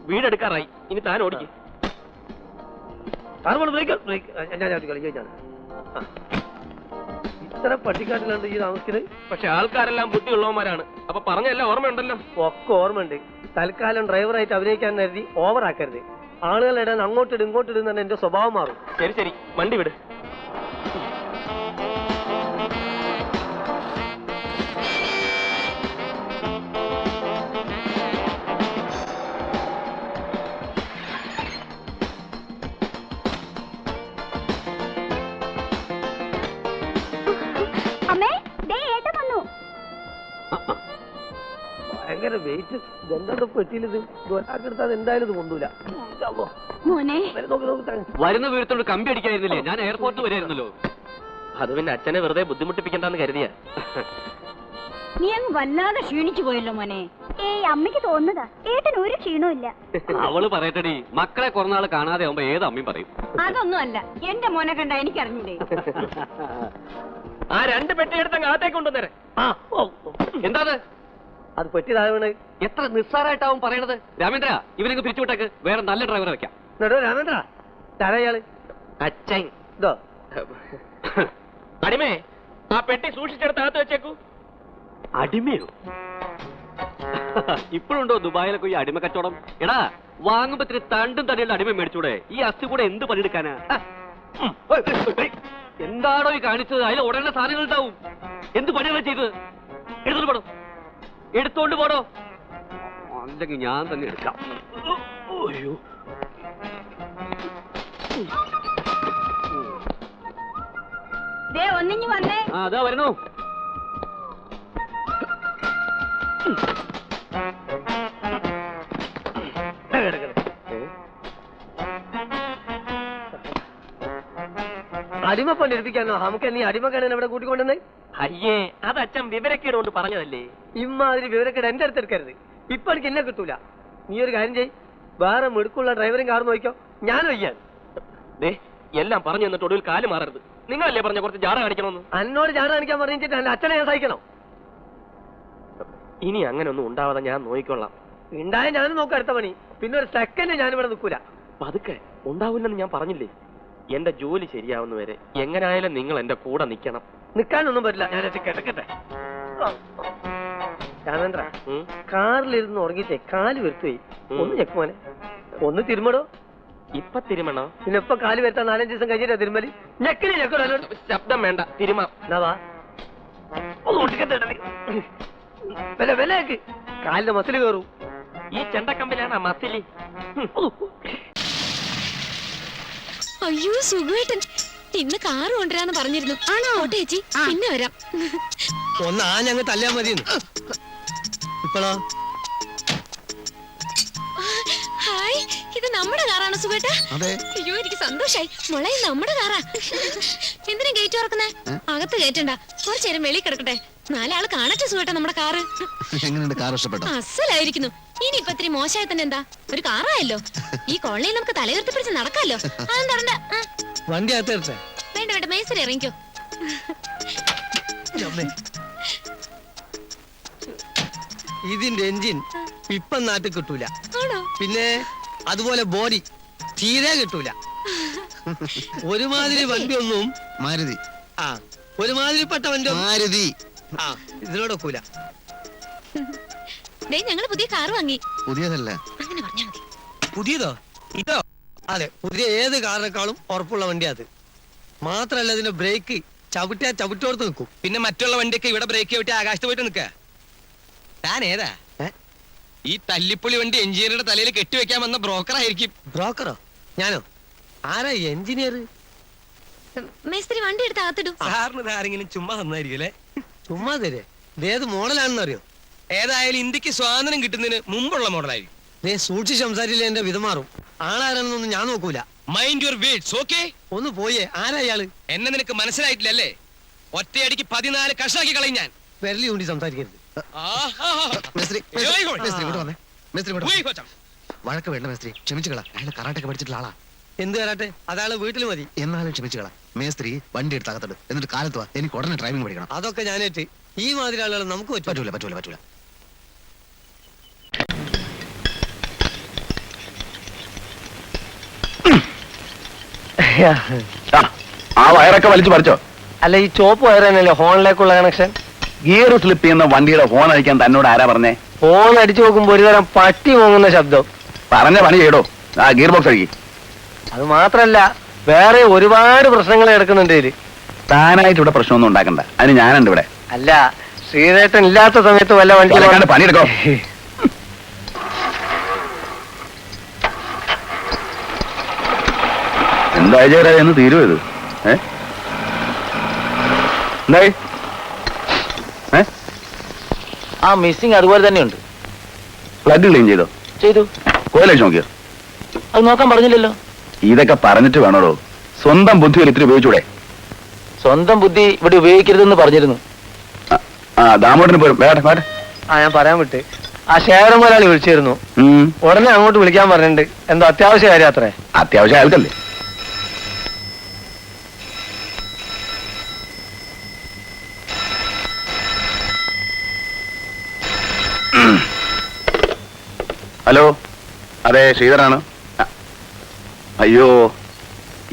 വീടെടുക്കാറായി, ഇനി താൻ ഓടിക്കും. ഇത്ര പട്ടിക്കാട്ടിലുണ്ട് ഈ താമസിക്കുന്നത്. പക്ഷെ ആൾക്കാരെല്ലാം ബുദ്ധിയുള്ളവന്മാരാണ്. അപ്പൊ പറഞ്ഞല്ല ഓർമ്മയുണ്ടല്ലോ. ഒക്കെ ഓർമ്മയുണ്ട്. തൽക്കാലം ഡ്രൈവറായിട്ട് അഭിനയിക്കാൻ കരുതി ഓവറാക്കരുത്. ആളുകളുടെ അങ്ങോട്ടിടും ഇങ്ങോട്ടിടും തന്നെ എന്റെ സ്വഭാവം മാറും. ശരി ശരി, വണ്ടി വിട്. ഭയങ്കര വെയിറ്റ്. ഇതെന്താ പെട്ടിയിലിത്? ഒരാൾക്കെടുത്താൽ എന്തായാലും ഇത് കൊണ്ടൂല. വരുന്ന വീഴത്തോട് കമ്പി അടിക്കായിരുന്നില്ലേ? ഞാൻ എയർപോർട്ട് വരായിരുന്നല്ലോ. അത് പിന്നെ അച്ഛനെ വെറുതെ ബുദ്ധിമുട്ടിപ്പിക്കണ്ടെന്ന് കരുതിയ. നീ അങ്ങ് വല്ലാതെ ക്ഷീണിച്ചു പോയല്ലോ മോനെ. ഏയ് അമ്മയ്ക്ക് തോന്നുന്നതാ, ഏട്ടന് ഒരു ക്ഷീണമില്ല. അവള് പറയട്ടടി, മക്കളെ കുറേ നാൾ കാണാതെ ആവുമ്പോ ഏത് അമ്മയും പറയും. അതൊന്നും അല്ല, എന്റെ മോനെ കണ്ട എനിക്കറിഞ്ഞൂടെ. ആ 2 പെട്ടി എടുത്തങ്ങ് അകത്തേക്ക് കൊണ്ടുവന്നേരെ. എന്താ അത് പെട്ടി താഴെ. എത്ര നിസ്സാരായിട്ടാവും പറയണത്. രാമേന്ദ്ര, ഇവനൊക്കെ പിരിച്ചുവിട്ടേക്ക്, വേറെ നല്ല ഡ്രൈവറെ വെക്കാം. രാമേന്ദ്ര, തരയാള് അച്ഛൻ ഇതോ. അടിമേ, ആ പെട്ടി സൂക്ഷിച്ചെടുത്ത് അകത്ത് വെച്ചേക്കൂ. അടിമയോ? ഇപ്പോഴുണ്ടോ ദുബായിലൊക്കെ ഈ അടിമ കച്ചവടം? എടാ, വാങ്ങുമ്പോ ഇത്തിരി തണ്ടും തടിയുള്ള അടിമ മേടിച്ചൂടെ? ഈ അസ്ഥി കൂടെ എന്ത് പണിയെടുക്കാനാ? എന്താണോ ഈ കാണിച്ചത്? അതിൽ ഉടനെ സാധനങ്ങൾ ഉണ്ടാവും. എന്ത് പണിയാണ് ചെയ്തത്? എടുത്തോണ്ട് പോടോ, എടുത്തോണ്ട് പോടോ. അല്ലെങ്കിൽ ഞാൻ തന്നെ എടുക്കാം. ഒന്നിഞ്ഞു വന്നേ. അതാ വരുന്നു. അടിമപ്പണി എടുപ്പിക്കാനോ? നമുക്ക് നീ അടിമക്കാണ് ഇവിടെ കൂട്ടിക്കൊണ്ടെന്ന്? അയ്യേ, അത് അച്ഛൻ വിവരക്കേട് കൊണ്ട് പറഞ്ഞതല്ലേ. ഇമ്മാതിരി വിവരക്കേട് എന്റെ അടുത്ത് എടുക്കരുത്. ഇപ്പൊ എനിക്ക് എന്നെ കിട്ടൂല. നീ ഒരു കാര്യം ചെയ്, വേറെ മിടുക്കുള്ള ഡ്രൈവറും കാർ നോക്കിക്കോ, ഞാൻ വയ്യാണ്. എല്ലാം പറഞ്ഞു എന്നിട്ട് ഒടുവിൽ കാല് മാറരുത്. നിങ്ങളല്ലേ പറഞ്ഞ കുറച്ച് ജാട കാണിക്കണമെന്ന്? എന്നോട് ജാട കാണിക്കാൻ പറഞ്ഞിട്ട് എന്റെ അച്ഛനെ ഞാൻ സഹിക്കണം. ഇനി അങ്ങനെ ഒന്നും ഉണ്ടാവാതെ ഞാൻ നോക്കിക്കൊള്ളാം. ഉണ്ടായ ഞാനും നോക്കാം അടുത്ത പണി. പിന്നെ ഒരു സെക്കൻഡ് ഞാനിവിടെ നിൽക്കൂല. പതുക്കെ ഉണ്ടാവില്ലെന്ന് ഞാൻ പറഞ്ഞില്ലേ. എന്റെ ജോലി ശരിയാവുന്നവരെ എങ്ങനെയായാലും നിങ്ങൾ എന്റെ കൂടെ നിൽക്കണം. നിൽക്കാനൊന്നും പറ്റില്ല. ഞാൻ കിടക്കട്ടെ. രാമേന്ദ്ര, കാറിലിരുന്ന് ഉറങ്ങിട്ടേ കാല് വരുത്തുപോയി. ഒന്ന് ചെക്കുമോനെ, ഒന്ന് തിരുമടോ. ഇപ്പൊ തിരുമണോ? പിന്നെ ഇപ്പൊ കാല് വരുത്താൻ 4-5 ദിവസം കഴിഞ്ഞിട്ടാ തിരുമലി. ഞെക്കിന് ഞെക്കോ. ശബ്ദം വേണ്ട, തിരുമാ. വിലക്ക് കാലിന്റെ മസിൽ കയറും. ഈ ചെണ്ടക്കമ്പിലാണ് മസിലി. അയ്യോ സുഖേട്ടൻ ഇന്ന് കാറ് കൊണ്ടുവരാന്ന് പറഞ്ഞിരുന്നു. ആണോ? ഓട്ടെ ചേച്ചി, പിന്നെ വരാം. ഒന്ന് ഞങ്ങൾ തല്ലാൻ മതി. ഇപ്പോഴോ? ഹായ്, ഇത് നമ്മുടെ കാറാണ് സുഖേട്ടാ. അയ്യോ എനിക്ക് സന്തോഷായി. മോളെ നമ്മുടെ കാറാ. എന്തിനാ ഗേറ്റ് തുറക്കുന്നേ? അകത്ത് കയറ്റണ്ട, കുറച്ചേരം വെളി കിടക്കട്ടെ. 4 ആള് കാണട്ടെ സുഖേട്ടാ നമ്മുടെ കാറ്. അസലായിരിക്കുന്നു. ഇനി ഇപ്പൊ ഇത്തിരി മോശമായി തന്നെ എന്താ, ഒരു കാറായല്ലോ. ഈ കോളനിയിൽ നമുക്ക് തലയുയർത്തി പിടിച്ച് നടക്കാമല്ലോ. അതൊന്നും തരണ്ട. വണ്ടി അകത്ത് വേണ്ട വേണ്ട, മേസ്തിരി ഇറങ്ങിക്കോ. ഇതിന്റെ എഞ്ചിൻ ഇപ്പം നാട്ടിൽ കിട്ടൂല. ആണോ? പിന്നെ അതുപോലെ ബോഡി തീരെ കിട്ടൂല. ഒരുമാതിരി വണ്ടിയൊന്നും മാരുതി. ഒരുമാതിരിപ്പെട്ട വണ്ടി മാരുതി ഇതിനോടൊക്കൂല. ഞങ്ങള് പുതിയ കാറ് വാങ്ങി. പുതിയതല്ല, അങ്ങനെ പറഞ്ഞാ മതി. പുതിയതോ? ഇതോ? അതെ, പുതിയ ഏത് കാറിനേക്കാളും ഉറപ്പുള്ള വണ്ടി അത്. മാത്രല്ല ഇതിന്റെ ബ്രേക്ക് ചവിട്ടിയാ ചവിട്ടോർത്ത് നിൽക്കും. പിന്നെ മറ്റുള്ള വണ്ടിയൊക്കെ ഇവിടെ ബ്രേക്ക് ചവിട്ടി ആകാശത്ത് പോയിട്ട് നിൽക്ക. താൻ ഏതാ? ഈ തല്ലിപ്പൊളി വണ്ടി എഞ്ചിനീയറുടെ തലയിൽ കെട്ടിവെക്കാൻ വന്ന ബ്രോക്കർ ആയിരിക്കും. ബ്രോക്കറോ? ഞാനോ? ആരാ എഞ്ചിനീയർ? മേസ്തിരി വണ്ടി എടുത്ത് അകത്തിടും. സാറിന് ആരെങ്കിലും ചുമ്മാ തന്നായിരിക്കും അല്ലേ? ചുമ്മാ തരേ. ഇതേത് മോഡലാണെന്ന് അറിയോ? ഏതായാലും ഇന്ത്യക്ക് സ്വാതന്ത്ര്യം കിട്ടുന്നതിന് മുമ്പുള്ള മോഡലായിരിക്കും. സൂക്ഷിച്ച് സംസാരിച്ചില്ല എന്റെ വിധമാറും. ആളാരാണെന്നൊന്നും ഞാൻ നോക്കൂല. Mind your words, okay? ഒന്ന് പോയേ. ആരാ ഇയാള്? എന്നെ നിനക്ക് മനസ്സിലായിട്ടില്ലല്ലേ? ഒറ്റയടിക്ക് 14 കഷാക്കി കളയും ഞാൻ. വിരലി കൊണ്ട് സംസാരിക്കരുത്. വഴക്ക് വേണ്ട മേസ്ത്രി, ക്ഷമിച്ചുകള. അയാൾ കറാട്ടൊക്കെ പഠിച്ചിട്ടുള്ള ആളാ. എന്ത് കരാട്ടെ? അതാള് വീട്ടിൽ മതി. എന്നാലും ക്ഷമിച്ചുകള. മേസ്ത്രി വണ്ടി എടുത്ത് അകത്തിട്ട് എന്നിട്ട് കാലത്ത് വാ. എനിക്ക് ഉടനെ ഡ്രൈവിംഗ് പഠിക്കണം. അതൊക്കെ ഞാനേറ്റ്. ഈ മാതിരി ആളുകൾ നമുക്ക് പറ്റൂല പറ്റൂല പറ്റൂല. ആ വയറൊക്കെ വലിച്ചു പറിച്ചോ? അല്ല, ഈ ചോപ്പ് വയറല്ലേ ഹോണിലേക്കുള്ള കണക്ഷൻ? ഗിയർ സ്ലിപ്പ് ചെയ്യുന്ന വണ്ടിയുടെ ഹോൺ അടിക്കാൻ തന്നോട് ആരാ പറഞ്ഞേ? ഹോൺ അടിച്ചു നോക്കുമ്പോ ഒരുതരം പട്ടി മോങ്ങുന്ന ശബ്ദം. പറഞ്ഞ പണി ചെയ്യടോ. ആ ഗിയർ ബോക്സ് അടിക്കി. അത് മാത്രല്ല, വേറെ ഒരുപാട് പ്രശ്നങ്ങൾ കിടക്കുന്നുണ്ട് ഇതില്. താനായിട്ട് ഇവിടെ പ്രശ്നമൊന്നും ഉണ്ടാക്കണ്ട, അതിന് ഞാനുണ്ട് ഇവിടെ. അല്ല, ശ്രീധേട്ടൻ ഇല്ലാത്ത സമയത്ത് വല്ല വണ്ടി പണിയെടുക്കോ. എന്താ എന്ന് തീരുവോ ഇത്? എന്തായി? ആ മിസ്സിംഗ് അതുപോലെ തന്നെയുണ്ട്. പ്ലഗ് ക്ലീൻ ചെയ്തോ? ചെയ്തു. കോയിലേജ് നോക്കിയോ? അത് നോക്കാൻ പറഞ്ഞില്ലല്ലോ. ഇതൊക്കെ പറഞ്ഞിട്ട് വേണോടോ. സ്വന്തം ബുദ്ധിയിൽ ഇത്തിരി ഉപയോഗിച്ചൂടെ? സ്വന്തം ബുദ്ധി ഇവിടെ ഉപയോഗിക്കരുതെന്ന് പറഞ്ഞിരുന്നു. ദാമോട്ടിന് പോരും. ഞാൻ പറയാൻ വിട്ട്. ആ ശേഖരം മുതലാളി വിളിച്ചിരുന്നു. ഉടനെ അങ്ങോട്ട് വിളിക്കാൻ പറഞ്ഞിട്ടുണ്ട്. എന്തോ അത്യാവശ്യ കാര്യം അത്രേ. അത്യാവശ്യം ആൾക്കല്ലേ? ഹലോ, അതെ ശ്രീധരാണ്. അയ്യോ,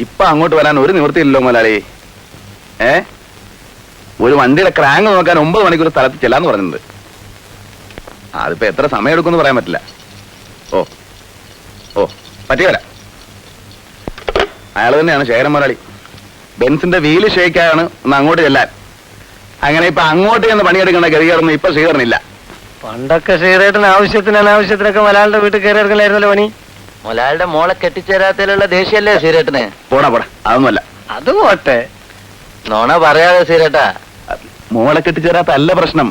ഇപ്പൊ അങ്ങോട്ട് വരാൻ ഒരു നിവൃത്തിയില്ലല്ലോ മുതലാളി. ഒരു വണ്ടിയുടെ ക്രാങ്ക് നോക്കാൻ 9 മണിക്കൂർ സ്ഥലത്ത് ചെല്ലാന്ന് പറഞ്ഞിട്ടുണ്ട്. അതിപ്പോ എത്ര സമയം എടുക്കുമെന്ന് പറയാൻ പറ്റില്ല. ഓ പറ്റി വരാം. അയാൾ തന്നെയാണ് ശേഖരൻ മുതലാളി. ബെൻസിന്റെ വീല് ഷേക്കാണ് ഒന്ന് അങ്ങോട്ട് ചെല്ലാൻ. അങ്ങനെ ഇപ്പൊ അങ്ങോട്ട് ചെന്ന് പണിയെടുക്കേണ്ട ഗതികേടൊന്നും ഇപ്പൊ ശ്രീധരനില്ല. പണ്ടൊക്കെ ശ്രീധേട്ടൻ ആവശ്യത്തിന് അനാവശ്യത്തിനൊക്കെ മലയാളുടെ വീട്ടിൽ കയറി ഇറങ്ങലായിരുന്നല്ലോ പണി. മൊലാളുടെ മോളെ കെട്ടിച്ചേരാത്തതിലുള്ള ദേഷ്യല്ലേ ശ്രീരേട്ടന്? പോടാ അതൊന്നുമല്ല. അത് പോട്ടെ, നോണ പറയാതെ ശ്രീരേട്ടാ. മോളെ കെട്ടിച്ചേരാത്ത അല്ല പ്രശ്നം.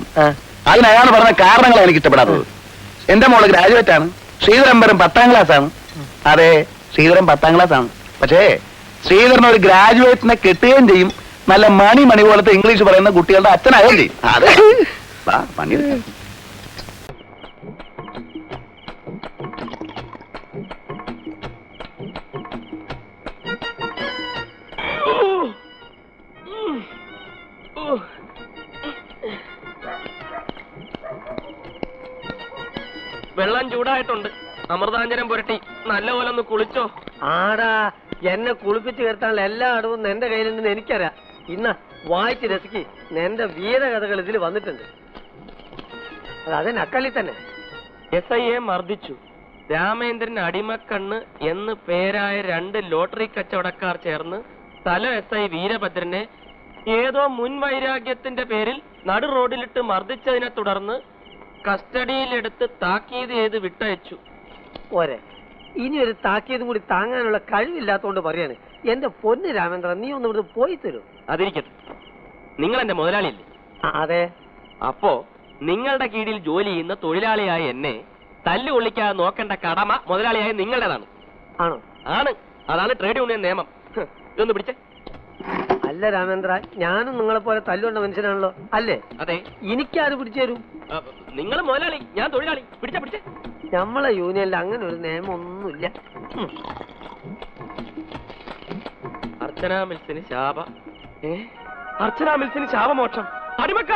അതിന് അയാൾ പറഞ്ഞ കാരണങ്ങളാണ് എനിക്ക് ഇഷ്ടപ്പെടാത്തത്. എന്റെ മോള് ഗ്രാജുവേറ്റ് ആണ്, ശ്രീധരൻ വെറും 10ാം ക്ലാസ് ആണ്. അതെ, ശ്രീധരൻ 10ാം ക്ലാസ് ആണ്. പക്ഷേ ശ്രീധരൻ ഒരു ഗ്രാജുവേറ്റിനെ കെട്ടുകയും ചെയ്യും. നല്ല മണി പോലത്തെ ഇംഗ്ലീഷ് പറയുന്ന കുട്ടികളുടെ അച്ഛനാകുകയും ചെയ്യും. അതെ, പണിയെടുക്കാം. വെള്ളം ചൂടായിട്ടുണ്ട്. അമൃതാഞ്ജനം പുരട്ടി നല്ലപോലെ ഒന്ന് കുളിച്ചോ. ആടാ, എന്നെ കുളിപ്പിച്ച് വരുത്താനുള്ള എല്ലാ അടവും എന്റെ കയ്യിലുണ്ടെന്ന് എനിക്കറിയാം. ഇന്ന് വായിച്ച് രസിക്ക്. എന്റെ വീരകഥകൾ ഇതിൽ വന്നിട്ടുണ്ട്. അതെ നക്കളി തന്നെ. SIയെ മർദ്ദിച്ചു. രാമേന്ദ്രൻ അടിമക്കണ്ണ് എന്ന് പേരായ 2 ലോട്ടറി കച്ചവടക്കാർ ചേർന്ന് തല SI വീരഭദ്രനെ ഏതോ മുൻവൈരാഗ്യത്തിന്റെ പേരിൽ നടു റോഡിലിട്ട് മർദ്ദിച്ചതിനെ തുടർന്ന് കസ്റ്റഡിയിലെടുത്ത് താക്കീത് ചെയ്ത് വിട്ടയച്ചു. പോരെ, ഇനി ഒരു താക്കീതും കൂടി താങ്ങാനുള്ള കഴിവില്ലാത്തോണ്ട് പറയാണ്. എന്റെ പൊന്ന് രാമേന്ദ്ര, നീ ഒന്ന് ഇവിടെ പോയി തരൂ. അതിരിക്കട്ടെ, നിങ്ങൾ എന്റെ മുതലാളിയല്ലേ? അതെ. അപ്പോ നിങ്ങളുടെ കീഴിൽ ജോലി ചെയ്യുന്ന തൊഴിലാളിയായ എന്നെ തല്ലുകൊള്ളിക്കാതെ നോക്കേണ്ട കടമ മുതലാളിയായ നിങ്ങളുടേതാണ്. ആണോ? ആണ്. അതാണ് ട്രേഡ് യൂണിയൻ നിയമം. ഇതൊന്ന് പിടിച്ചേ. അല്ല രാമേന്ദ്ര, ഞാനും നിങ്ങളെ പോലെ തല്ലുകൊണ്ട മനുഷ്യനാണല്ലോ, അല്ലേ? അതെ. എനിക്കാര് പിടിച്ചു തരും? നിങ്ങൾ മുതലാളി, ഞാൻ തൊഴിലാളി. പിടിച്ചേ. നമ്മളെ യൂണിയനിൽ അങ്ങനെ ഒരു നിയമം ഒന്നുമില്ല. അർച്ചന മിൽസിന് ശാപമോക്ഷം. അടിമക്ക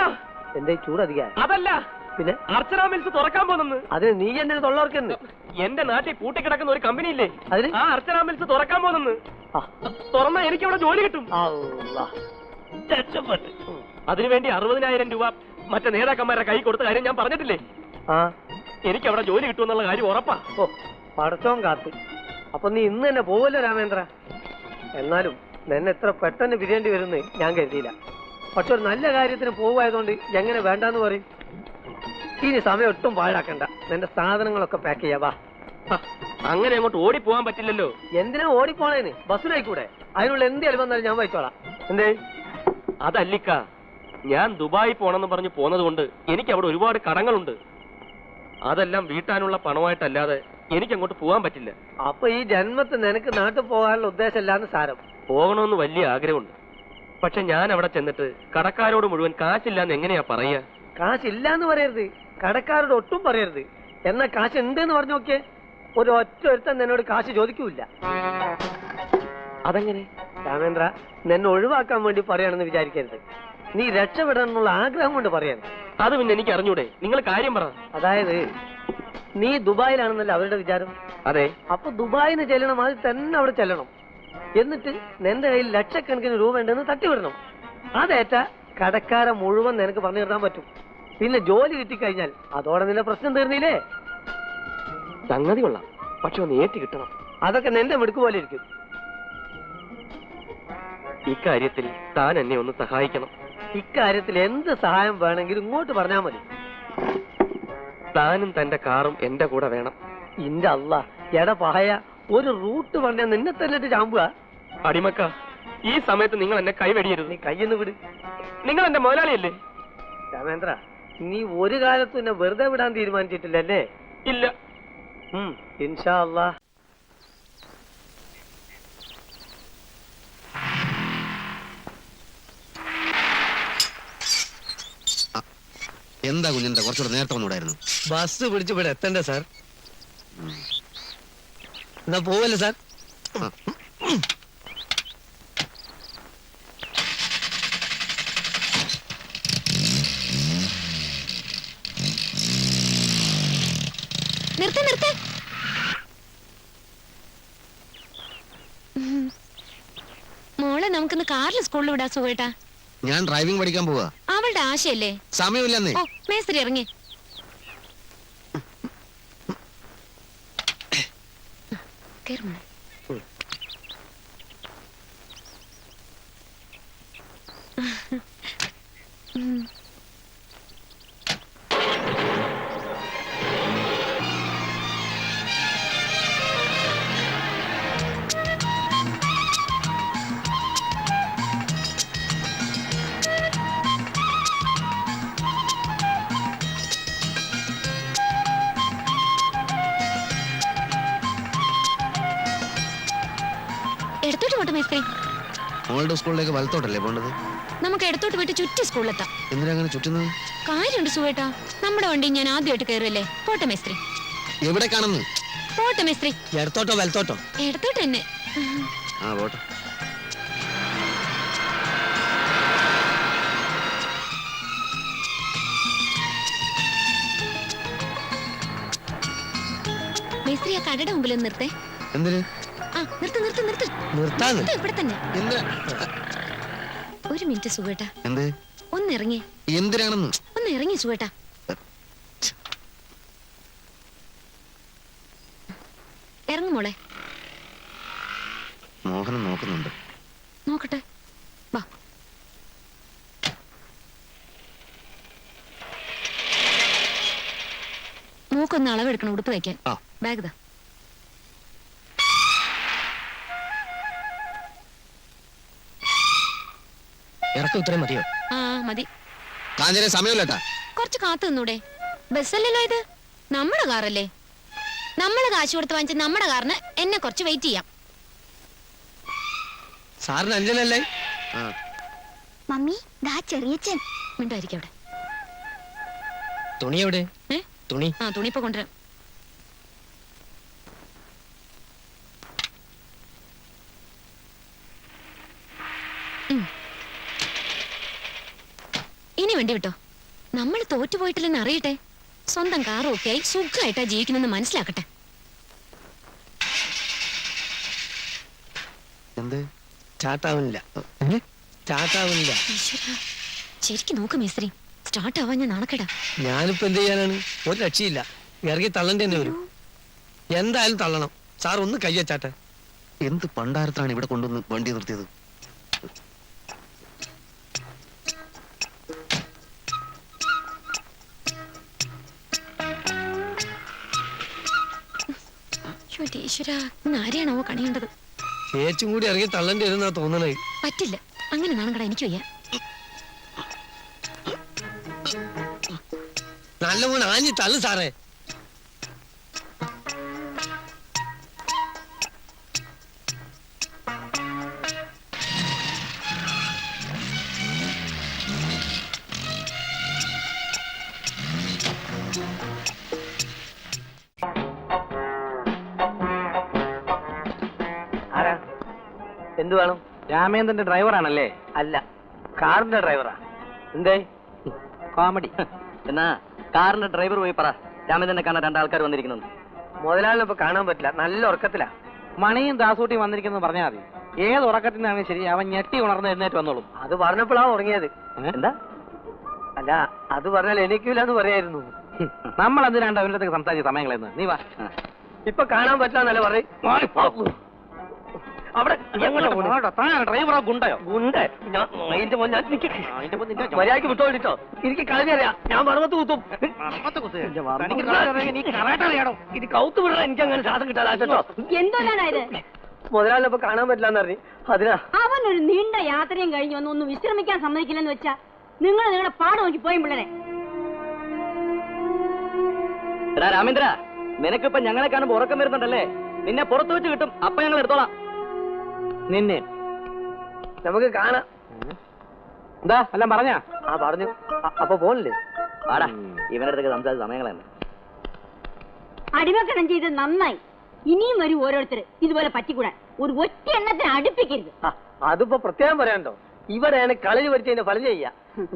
എന്റെ ചൂടധിക. അതല്ല, പിന്നെ അർച്ചന മിൽസ് തുറക്കാൻ പോകുന്നു. അതിന് നീ എന്നെ തൊള്ളവർക്കെന്ന്. എന്റെ നാട്ടിൽ പൂട്ടിക്കിടക്കുന്ന ഒരു കമ്പനി ഇല്ലേ, അതിന് ആ അർച്ചന മിൽസ് തുറക്കാൻ പോകുന്നു. തുറന്നാ എനിക്ക് അവിടെ ജോലി കിട്ടും. അതിനുവേണ്ടി 60,000 രൂപ മറ്റേ നേതാക്കന്മാരുടെ കൈ കൊടുത്ത കാര്യം ഞാൻ പറഞ്ഞിട്ടില്ലേ? എനിക്ക് അവിടെ ജോലി കിട്ടുമെന്നുള്ള കാര്യം ഉറപ്പാ. ഓ, പടച്ചോൻ കാത്ത്. അപ്പൊ നീ ഇന്ന് തന്നെ പോവല്ലോ രാമേന്ദ്ര. എന്നാലും നിന്നെ എത്ര പെട്ടെന്ന് പിരിയേണ്ടി വരുമെന്ന് ഞാൻ കരുതിയില്ല. പക്ഷെ ഒരു നല്ല കാര്യത്തിന് പോവായതുകൊണ്ട് എങ്ങനെ വേണ്ടാന്ന് പറയും. ഇനി സമയം ഒട്ടും പാഴാക്കണ്ട. നിന്റെ സാധനങ്ങളൊക്കെ പാക്ക് ചെയ്യാവാ. അങ്ങനെ അങ്ങോട്ട് ഓടിപ്പോവാൻ പറ്റില്ലല്ലോ. എന്തിനാ ഓടിപ്പോണേന്? ബസ്സിലായിക്കൂടെ? അതിനുള്ള എന്തെങ്കിലും വന്നാലും ഞാൻ വായിച്ചോളാം. എന്തേ? അതല്ലിക്ക, ഞാൻ ദുബായി പോണെന്ന് പറഞ്ഞ് പോന്നത് കൊണ്ട് എനിക്ക് അവിടെ ഒരുപാട് കടങ്ങളുണ്ട്. അതെല്ലാം വീട്ടാനുള്ള പണമായിട്ടല്ലാതെ എനിക്ക് അങ്ങോട്ട് പോകാൻ പറ്റില്ല. അപ്പൊ ഈ ജന്മത്തിൽ നിനക്ക് നാട്ടിൽ പോകാനുള്ള ഉദ്ദേശമില്ലാന്ന് സാരം. പോകണമെന്ന് വലിയ ആഗ്രഹമുണ്ട്. പക്ഷെ ഞാൻ അവിടെ ചെന്നിട്ട് കടക്കാരോട് മുഴുവൻ കാശില്ലാന്ന് എങ്ങനെയാ പറയാ? കാശില്ലാന്ന് പറയരുത്, കടക്കാരോട് ഒട്ടും പറയരുത്. എന്നാ കാശ് ഉണ്ടെന്ന് പറഞ്ഞു നോക്കിയേ, ഒരു ഒറ്റ ഒരുത്തൻ എന്നോട് കാശ് ചോദിക്കൂല. അതെങ്ങനെ? രാമേന്ദ്ര, നിന്നെ ഒഴിവാക്കാൻ വേണ്ടി പറയാണെന്ന് വിചാരിക്കരുത്. നീ രക്ഷപ്പെടണം എന്നുള്ള ആഗ്രഹം കൊണ്ട് പറയാൻ. അത് പിന്നെ എനിക്ക് അറിഞ്ഞൂടെ? നിങ്ങൾ കാര്യം പറ. അതായത് നീ ദുബായിലാണെന്നല്ല അവരുടെ വിചാരം. അതെ. അപ്പൊ ദുബായിന്ന് ചെല്ലണം, അത് തന്നെ അവിടെ ചെല്ലണം. എന്നിട്ട് നിന്റെ കയ്യിൽ ലക്ഷക്കണക്കിന് രൂപ ഉണ്ടെന്ന് തട്ടിവിടണം. അതേറ്റ കടക്കാരെ മുഴുവൻ നിനക്ക് പറഞ്ഞു തരാൻ പറ്റും. പിന്നെ ജോലി കിട്ടിക്കഴിഞ്ഞാൽ അതോടെ നിന്റെ പ്രശ്നം തീർന്നില്ലേ? സംഗതി കൊള്ളാം, പക്ഷെ ഒന്ന് ഏറ്റി കിട്ടണം. അതൊക്കെ നിന്റെ മിടുക്ക് പോലെ ഇരിക്കും. ഇക്കാര്യത്തിൽ താൻ എന്നെ ഒന്ന് സഹായിക്കണം. ഇക്കാര്യത്തിൽ എന്ത് സഹായം വേണമെങ്കിലും ഇങ്ങോട്ട് പറഞ്ഞാൽ മതി. താനും തന്റെ കാറും എന്റെ കൂടെ വേണം. ഇന്റെ അല്ലാ, എട പായ, ഒരു റൂട്ട് പറഞ്ഞാൽ നിന്നെ തന്നിട്ട് ചാമ്പുക. അടിമക്ക, ഈ സമയത്ത് നിങ്ങൾ എന്നെ കൈവെടിയരുത്. നീ കയ്യെന്ന് വിട്. നിങ്ങൾ എന്റെ മുതലാളിയല്ലേ? രാമേന്ദ്ര, നീ ഒരു കാലത്തും എന്നെ വെറുതെ വിടാൻ തീരുമാനിച്ചിട്ടില്ലല്ലേ? ഇല്ല. ഇൻഷാ അല്ലാ. എന്താ കുഞ്ഞെന്താ കുറച്ചുകൂടെ നേരത്തെ വന്നൂടായിരുന്നു? ബസ് പിടിച്ച് ഇവിടെ എത്തണ്ടേ സാർ? എന്നാ പോവല്ലേ സാർ? നിർത്ത്. മോളെ നമുക്കിന്ന് കാറിൽ സ്കൂളിൽ വിടാ സുഖേട്ടാ. ഞാൻ ഡ്രൈവിംഗ് പഠിക്കാൻ പോവാ. അവളുടെ ആശയല്ലേ? സമയമില്ലെന്നേ. ഓ, മേസ്ത്രി ഇറങ്ങി. എടുത്തോട്ട് പോട്ടെ മേസ്ത്രി. മോളുടെ സ്കൂളിലേക്ക് വലത്തോട്ടല്ലേ പോണ്ടത്? നമുക്ക് എടുത്തോട്ട് പോയിട്ട് ചുറ്റി സ്കൂളിലെത്താം. എന്തിനാ അങ്ങനെ ചുറ്റുന്നത്? കാര്യമുണ്ട് സുഖേട്ടാ, നമ്മുടെ വണ്ടി ഞാൻ ആദ്യമായിട്ട് കയറുമല്ലേ. പോട്ടെ മേസ്ത്രി. എവിടെ കാണുന്നു? പോട്ടെ മേസ്ത്രി. എടുത്തോട്ടോ വലത്തോട്ടോ? എടുത്തോട്ട് തന്നെ. ആ പോട്ടെ. മേസ്ത്രി ആ കടയുടെ മുമ്പിൽ ഒന്ന് നിർത്തേ. എന്തിന്? ആ നിർത്ത് നിർത്ത് നിർത്ത് നിർത്താന്ന് നിർത്ത്, ഇവിടെ തന്നെ. എന്തിനാ? ഒരു മിനിറ്റ് സുഖേട്ടാ, എന്ത്? ഒന്ന് ഇറങ്ങി, എന്തിനാണെന്ന്? ഒന്ന് ഇറങ്ങി സുഖേട്ടാ. ഇറങ്ങു മോളെ. മോഹനം നോക്കുന്നുണ്ട്. നോക്കട്ടെ, വാ. മൂക്കൊന്ന് അളവെടുക്കണം ഉടുപ്പ് തയ്ക്കാൻ. ആ. ബാഗ് ദാ. ഇറക്കം ഇത്രയും മതിയോ? ആ മതി. കാഞ്ചന സമയമില്ലട്ടാ. കുറച്ച് കാത്തു നിന്നൂടെ? ബസ്സല്ലല്ലോ ഇത്, നമ്മുടെ കാറല്ലേ. നമ്മള് കാശ് കൊടുത്ത് വാങ്ങിച്ച നമ്മുടെ കാറിന് എന്നെ കുറച്ച് വെയിറ്റ് ചെയ്യാം. സാറിന് അഞ്ചനല്ലേ? മമ്മി ദാ ചെറിയച്ഛൻ. മിണ്ടായിരിക്കും അവിടെ. തുണി എവിടെ? ഏ? തുണി ആ തുണി ഇപ്പൊ കൊണ്ടുവരാം. ഇനി വേണ്ടി വിട്ടോ, നമ്മൾ തോറ്റുപോയിട്ടില്ലെന്ന് അറിയട്ടെ. സ്വന്തം കാറും ഒക്കെ ആയി സുഖമായിട്ടാ ജീവിക്കുന്നെന്ന് മനസ്സിലാക്കട്ടെ. എന്ത്? ചാട്ടാവുന്നില്ല, ചാട്ടാവുന്നില്ല. ഈശ്വരാ, ശരിക്കും നോക്ക് മേസ്ത്രി, സ്റ്റാർട്ട് ആവാൻ ഞാൻ നാണക്കേടാ. ഞാനിപ്പോ എന്ത് ചെയ്യാനാണ്? ഒരു രക്ഷയില്ല, ഇറങ്ങി തള്ളേണ്ടി തന്നെ വരും. എന്തായാലും തള്ളണം. സാർ ഒന്ന് കയ്യച്ചാട്ടെ. എന്ത് പണ്ടാരത്താണ് ഇവിടെ കൊണ്ടുവന്ന് വണ്ടി നിർത്തിയത്? ഈശ്വരാ, ഇന്ന് ആരെയാണോ കണിയേണ്ടത്? ചേച്ചും കൂടി ഇറങ്ങി തള്ളേണ്ടി വരുന്നാ തോന്നണേ. പറ്റില്ല, അങ്ങനെ നാണക്കട എനിക്ക് വയ്യ. നല്ലപോലെ ആഞ്ഞി തള്ളു സാറേ. ആരാ? എന്ത് വേണം? രാമേന്ദ്രന്റെ ഡ്രൈവറാണല്ലേ? അല്ല, കാറിന്റെ ഡ്രൈവറാ. എന്തേ? കോമഡി. എന്നാ കാറിന്റെ ഡ്രൈവർ പോയി പറ, രാമേന്ദ്രനെ കാണാൻ രണ്ടാൾക്കാർ വന്നിരിക്കുന്നു. മുതലാളിനിപ്പോ കാണാൻ പറ്റില്ല, നല്ല ഉറക്കത്തിലാ. മണിയും ദാസൂട്ടിയും വന്നിരിക്കുന്നു പറഞ്ഞാൽ മതി. ഏത് ഉറക്കത്തിനാണെങ്കിൽ ശരി, അവൻ ഞെട്ടി ഉണർന്ന് എഴുന്നേറ്റ് വന്നോളും. അത് പറഞ്ഞപ്പോഴാ ഉറങ്ങിയത്. എന്താ? അല്ല, അത് പറഞ്ഞാൽ എനിക്കില്ലാന്ന് പറയായിരുന്നു. നമ്മൾ എന്തിനാണ്ട് അവരുടെ അടുത്ത് സംസാരിച്ച സമയങ്ങളെന്ന്. നീ വാ. ഇപ്പൊ കാണാൻ പറ്റില്ലെന്നല്ലേ പറയും. അവിടെ ഡ്രൈവറോ ഗുണ്ടയോ? ഉണ്ട്. മര്യാദക്ക് വിട്ടോട്ടോ, എനിക്ക് കളി അറിയാം. ഞാൻ പറമ്പത്ത് കുത്തും. ഇത് കൗത്ത് വിടാൻ എനിക്ക് അങ്ങനെ ശ്വാസം കിട്ടാട്ടോ. എന്തോന്നാണ് മുതലാളിപ്പോ കാണാൻ പറ്റില്ലെന്ന് പറഞ്ഞു. അതിനാ അവൻ ഒരു നീണ്ട യാത്രയും കഴിഞ്ഞ് വന്ന് ഒന്ന് വിശ്രമിക്കാൻ സമ്മതിക്കില്ലെന്ന് വെച്ചാ നിങ്ങൾ നിങ്ങളുടെ പാട് നോക്കി പോയും പിള്ളേരെ. എടാ രാമേന്ദ്ര, നിനക്കിപ്പോ ഞങ്ങളെ കാണുമ്പോ ഉറക്കം വരുന്നുണ്ടല്ലേ? നിന്നെ പുറത്തു വെച്ച് കിട്ടും, അപ്പൊ ഞങ്ങൾ എടുത്തോളാം. നിന്നെ നമുക്ക് കാണാം. എന്താ എല്ലാം പറഞ്ഞാ? ആ പറഞ്ഞു. അപ്പൊ പോണില്ലേ? വാടാ, ഇവന്റെ അടുത്തൊക്കെ സംസാരിച്ച സമയങ്ങളാണ്. അടിമക്കണം ചെയ്ത് നന്നായി. ഇനിയും വരും ഓരോരുത്തർ ഇതുപോലെ പറ്റിക്കൂടാൻ. ഒരു ഒറ്റ എണ്ണത്തിന് അടുപ്പിക്കരുത്. അതിപ്പോ പ്രത്യേകം പറയാനുണ്ടോ? ഇവിടെയാണ് കളരി പഠിച്ചതിന്റെ ഫലം ചെയ്യാ.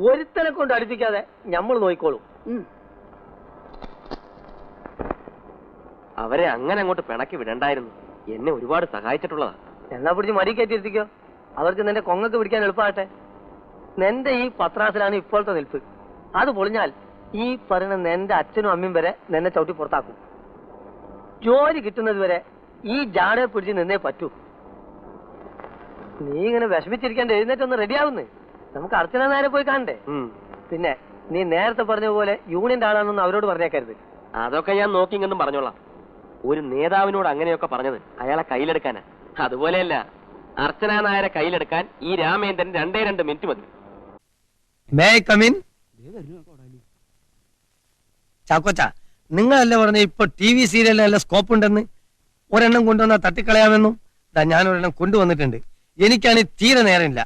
ഒരുത്തനെ കൊണ്ട് അടുപ്പിക്കാതെ നമ്മൾ നോക്കിക്കോളും. അവരെ അങ്ങനെ അങ്ങോട്ട് പിണക്കി വിടണ്ടായിരുന്നു. എന്നെ ഒരുപാട് സഹായിച്ചിട്ടുള്ളതാ. എന്നാ പിടിച്ച് മടി കയറ്റിയിരുത്തിക്കോ. അവർക്ക് നിന്റെ കൊങ്ങക്ക് പിടിക്കാൻ എളുപ്പമാകട്ടെ. നിന്റെ ഈ പത്രാസിലാണ് ഇപ്പോഴത്തെ നിൽപ്പ്. അത് പൊളിഞ്ഞാൽ ഈ പറയുന്ന നിന്റെ അച്ഛനും അമ്മയും വരെ നിന്നെ ചവിട്ടി പുറത്താക്കും. ജോലി കിട്ടുന്നത് വരെ ഈ ജാടയെ പിടിച്ച് നിന്നേ പറ്റൂ. നീ ഇങ്ങനെ വിഷമിച്ചിരിക്കാണ്ട് എഴുന്നേറ്റൊന്ന് റെഡിയാവുന്നേ. നമുക്ക് അർച്ചന നേരെ പോയി കാണണ്ടേ? പിന്നെ നീ നേരത്തെ പറഞ്ഞ പോലെ യൂണിയന്റെ ആളാണെന്ന് അവരോട് പറഞ്ഞേക്കരുത്. അതൊക്കെ ഞാൻ നോക്കിങ്ങെന്നും പറഞ്ഞോളാം. ഒരു നേതാവിനോട് അങ്ങനെയൊക്കെ പറഞ്ഞത് അയാളെ കയ്യിലെടുക്കാനാ. അതുപോലെയല്ല, അർച്ചന നായരെ കയ്യിലെടുക്കാൻ ഈ രാമേന്ദ്രൻ 2 മിനിറ്റ് മതി. ചാക്കോച്ച, നിങ്ങളല്ലേ പറഞ്ഞ ഇപ്പൊ TV സീരിയലിന് നല്ല സ്കോപ്പ് ഉണ്ടെന്ന്? ഒരെണ്ണം കൊണ്ടുവന്നാൽ തട്ടിക്കളയാമെന്നും ഞാൻ ഒരെണ്ണം കൊണ്ടുവന്നിട്ടുണ്ട്. എനിക്കാണ് തീരെ നേരമില്ല.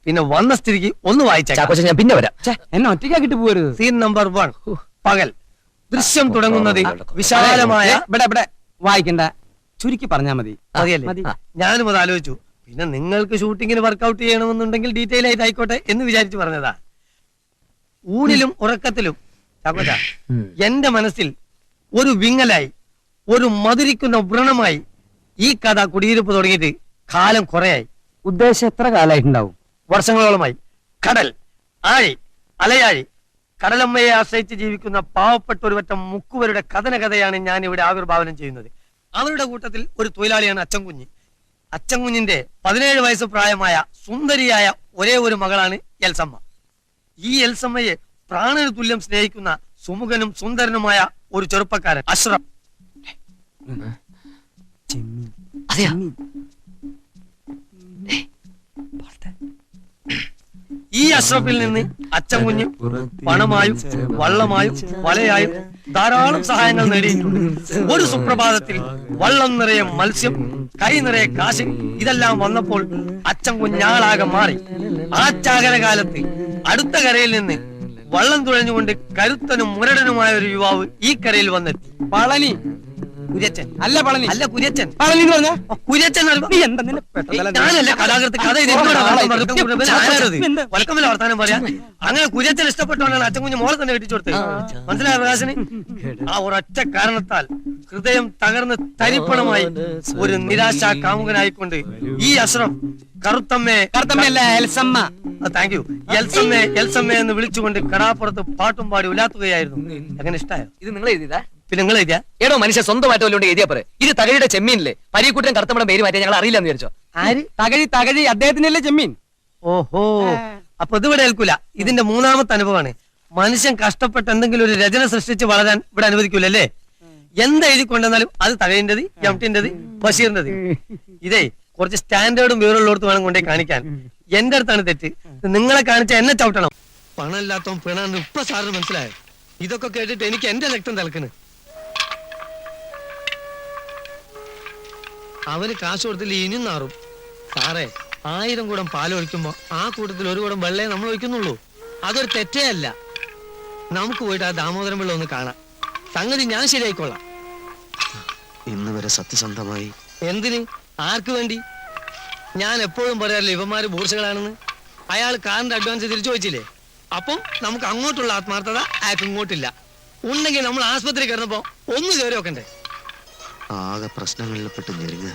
പിന്നെ വന്ന സ്ഥിതിക്ക് ഒന്ന് വായിച്ചാ ഞാൻ പിന്നെ വരാം. എന്നെ ഒറ്റയ്ക്കാക്കിട്ട് പോരുത്. സീൻ നമ്പർ 1 പകൽ. ദൃശ്യം തുടങ്ങുന്നത് വിശാലമായ. വായിക്കണ്ട, ചുരുക്കി പറഞ്ഞാ മതി. മതിയല്ലേ? ഞാനും അത് ആലോചിച്ചു. പിന്നെ നിങ്ങൾക്ക് ഷൂട്ടിങ്ങിന് വർക്കൗട്ട് ചെയ്യണമെന്നുണ്ടെങ്കിൽ ഡീറ്റെയിൽ ആയിട്ട് ആയിക്കോട്ടെ എന്ന് വിചാരിച്ചു പറഞ്ഞതാ. ഊണിലും ഉറക്കത്തിലും ചാക്കോച്ച എന്റെ മനസ്സിൽ ഒരു വിങ്ങലായി ഒരു മധുരിക്കുന്ന വ്രണമായി ഈ കഥ കുടിയിരിപ്പ് തുടങ്ങിയിട്ട് കാലം കുറയായി. ഉദ്ദേശം എത്ര കാലമായിട്ടുണ്ടാവും? വർഷങ്ങളോളമായി. കടൽ, ആഴി, അലയാഴി, കടലമ്മയെ ആശ്രയിച്ച് ജീവിക്കുന്ന പാവപ്പെട്ട ഒരു പറ്റം മുക്കുവരുടെ കഥയാണ് ഞാൻ ഇവിടെ ആവിർഭാവനം ചെയ്യുന്നത്. അവരുടെ കൂട്ടത്തിൽ ഒരു തൊഴിലാളിയാണ് അച്ചൻകുഞ്ഞ്. അച്ചൻകുഞ്ഞിന്റെ 17 വയസ്സ് പ്രായമായ സുന്ദരിയായ ഒരേ ഒരു മകളാണ് എൽസമ്മ. ഈ എൽസമ്മയെ പ്രാണന് തുല്യം സ്നേഹിക്കുന്ന സുമുഖനും സുന്ദരനുമായ ഒരു ചെറുപ്പക്കാരൻ അഷ്റഫ്. ഈ അഷ്റഫിൽ നിന്ന് അച്ചൻകുഞ്ഞ് പണമായും വള്ളമായും വലയായും ധാരാളം സഹായങ്ങൾ നേടിയിട്ടുണ്ട്. ഒരു സുപ്രഭാതത്തിൽ വള്ളം നിറയെ മത്സ്യം, കൈ നിറയെ കാശ് ഇതെല്ലാം വന്നപ്പോൾ അച്ചൻകുഞ്ഞാളാകെ മാറി. ആ ചാകരകാലത്ത് അടുത്ത കരയിൽ നിന്ന് വള്ളം തുഴഞ്ഞുകൊണ്ട് കരുത്തനും മുരടനുമായ ഒരു യുവാവ് ഈ കരയിൽ വന്നെത്തി. പളനി കുര്യച്ചൻ അല്ല, പളനി അല്ല, കുര്യച്ചൻ. പളനി എന്ന് പറഞ്ഞ കുര്യച്ചൻ ഞാനല്ല കഥാകൃത്ത്. കഥ വലക്കമ്മല വർത്താനം പറയാ. അങ്ങനെ കുര്യച്ചൻ ഇഷ്ടപ്പെട്ടുകൊണ്ടാണ് അച്ചൻകുഞ്ഞ് മോളെ തന്നെ കെട്ടിച്ചു കൊടുത്തത്. മനസ്സിലായ പ്രകാശന്? ആ ഒരൊറ്റ കാരണത്താൽ ഹൃദയം തകർന്ന് തരിപ്പണമായി ഒരു നിരാശാ കാമുകനായിക്കൊണ്ട് ഈ അഷ്റഫ് കറുത്തമ്മയല്ല എൽസമ്മ, താങ്ക് യു, എൽസമ്മ എന്ന് വിളിച്ചുകൊണ്ട് കടാപ്പുറത്ത് പാട്ടും പാടി ഉലാത്തുകയായിരുന്നു. അങ്ങനെ ഇഷ്ടായോ? ഇത് നിങ്ങൾ എഴുതിയതാ? പിന്നെ നിങ്ങൾ എഴുതിയാ? ഏടോ മനുഷ്യ സ്വന്തമായിട്ട് വല്ലോണ്ട് എഴുതിയാ പോരെ. ഇത് തകഴിയുടെ ചെമ്മീനില്ലേ? പരീക്കുട്ടൻ കറുത്തമ്മയുടെ പേര് മാറ്റിയാൽ ഞങ്ങൾ അറിയില്ലെന്ന് വിചാരിച്ചോ? ആര്? തകഴി അദ്ദേഹത്തിനല്ലേ ചെമ്മീൻ. ഓഹോ, അപ്പൊ ഇത് ഇവിടെ ഏൽക്കൂല. ഇതിന്റെ മൂന്നാമത്തെ അനുഭവമാണ്. മനുഷ്യൻ കഷ്ടപ്പെട്ട് എന്തെങ്കിലും ഒരു രചന സൃഷ്ടിച്ച് വളരാൻ ഇവിടെ അനുവദിക്കൂലല്ലേ? എന്ത് എഴുതി കൊണ്ടുവന്നാലും അത് തകഴിന്റേത്, എംടിന്റേത്, ബഷീറിന്റേത്. ഇതേ കുറച്ച് സ്റ്റാൻഡേർഡും വിവരമുള്ളടത്ത് വേണം കൊണ്ടേ കാണിക്കാൻ. എന്റെ അടുത്താണ് തെറ്റ്. നിങ്ങളെ കാണിച്ച എന്നെ ചവിട്ടണം. പണമില്ലാത്തവൻ പിണാന്ന് ഇപ്പൊ സാറിന് മനസ്സിലായോ? ഇതൊക്കെ കേട്ടിട്ട് എനിക്ക് എന്റെ രക്തം തിളക്കണ്. അവന് കാശ് കൊടുത്തില്ല ഇനിയും നാറും. സാറേ, 1000 കുടം പാലൊഴിക്കുമ്പോ ആ കൂട്ടത്തിൽ ഒരു കുടം വെള്ളേ നമ്മൾ ഒഴിക്കുന്നുള്ളൂ. അതൊരു തെറ്റേ അല്ല. നമുക്ക് പോയിട്ട് ആ ദാമോദരൻ പിള്ള ഒന്ന് കാണാം. സംഗതി ഞാൻ ശരിയായിക്കൊള്ളാം. ഇന്ന് വരെ സത്യസന്ധമായി. എന്തിന്? ആർക്ക് വേണ്ടി? ഞാൻ എപ്പോഴും പറയാറില്ല ഇവന്മാര് ബൂർഷകളാണെന്ന്. അയാൾ കാറിന്റെ അഡ്വാൻസ് തിരിച്ചു ചോദിച്ചില്ലേ? അപ്പം നമുക്ക് അങ്ങോട്ടുള്ള ആത്മാർത്ഥത അയാൾക്ക് ഇങ്ങോട്ടില്ല. ഉണ്ടെങ്കിൽ നമ്മൾ ആസ്പത്രി കിടന്നപ്പോ ഒന്ന് കയറി വെക്കണ്ടേ? ആകെ പ്രശ്നങ്ങളിൽ പെട്ട് ഞെരുങ്ങ.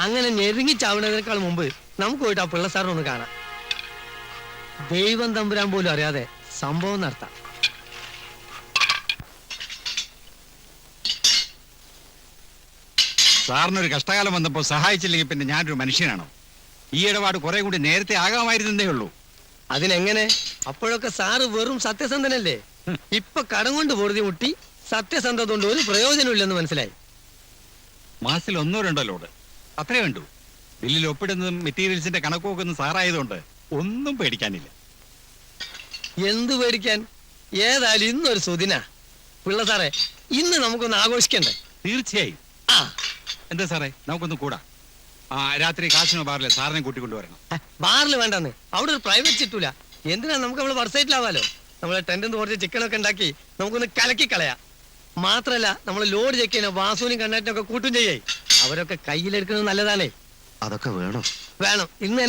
അങ്ങനെ ഞെരുങ്ങി ചാവുന്നതിനേക്കാൾ മുമ്പ് നമുക്ക് പോയിട്ട് ആ പിള്ള സാറിനെ ഒന്ന് കാണാം. ദൈവം തമ്പുരാൻ പോലും അറിയാതെ സംഭവം നടത്താം. സാറിനൊരു കഷ്ടകാലം വന്നപ്പോ സഹായിച്ചില്ലെങ്കിൽ പിന്നെ ഞാനൊരു മനുഷ്യനാണോ? ഈ ഇടപാട് കുറെ കൂടി നേരത്തെ ആകാമായിരുന്നേ ഉള്ളൂ. അതിനെങ്ങനെ? അപ്പോഴൊക്കെ സാറ് വെറും സത്യസന്ധനല്ലേ? ഇപ്പൊ കടം കൊണ്ട് പൊറുതി മുട്ടി സത്യസന്ധത കൊണ്ട് ഒരു പ്രയോജനമില്ലെന്ന് മനസ്സിലായി. മാസത്തിൽ 1-2 ലോഡ് അത്രേ വേണ്ടു. ബില്ലിൽ ഒപ്പിടുന്നതും മെറ്റീരിയൽസിന്റെ കണക്കുമൊക്കെ സാറായതുകൊണ്ട് ഒന്നും പേടിക്കാനില്ല. എന്ത് പേടിക്കാൻ? ഏതായാലും ഇന്നൊരു സുദിന. പിള്ള സാറേ, ഇന്ന് നമുക്കൊന്ന് ആഘോഷിക്കണ്ടേ? തീർച്ചയായും. ആ, എന്താ സാറേ, നമുക്കൊന്ന് കൂടാ. രാത്രി കാശിനോ ബാറിലെ സാറിനെ കൂട്ടിക്കൊണ്ടുവരണം. ബാറിൽ വേണ്ടെന്ന്. അവിടെ ഒരു പ്രൈവറ്റ് ചിറ്റൂല. എന്തിനാ? നമുക്ക് നമ്മള് വർസൈറ്റിലാവാലോ. നമ്മളെ ടെന്റിന്ന് കുറച്ച് ചിക്കനൊക്കെ ഉണ്ടാക്കി നമുക്കൊന്ന് കലക്കി കളയാം. മാത്രല്ല നമ്മൾ ലോഡ് ചെക്ക് ചെയ്യുന്ന വാസുവിനും കണ്ണാറ്റിനൊക്കെ കൂട്ടും ചെയ്യേ. അവരൊക്കെ കയ്യിലെടുക്കുന്നത് നല്ലതാണേ. അതൊക്കെ വേണം. വേണം. ഇന്ന്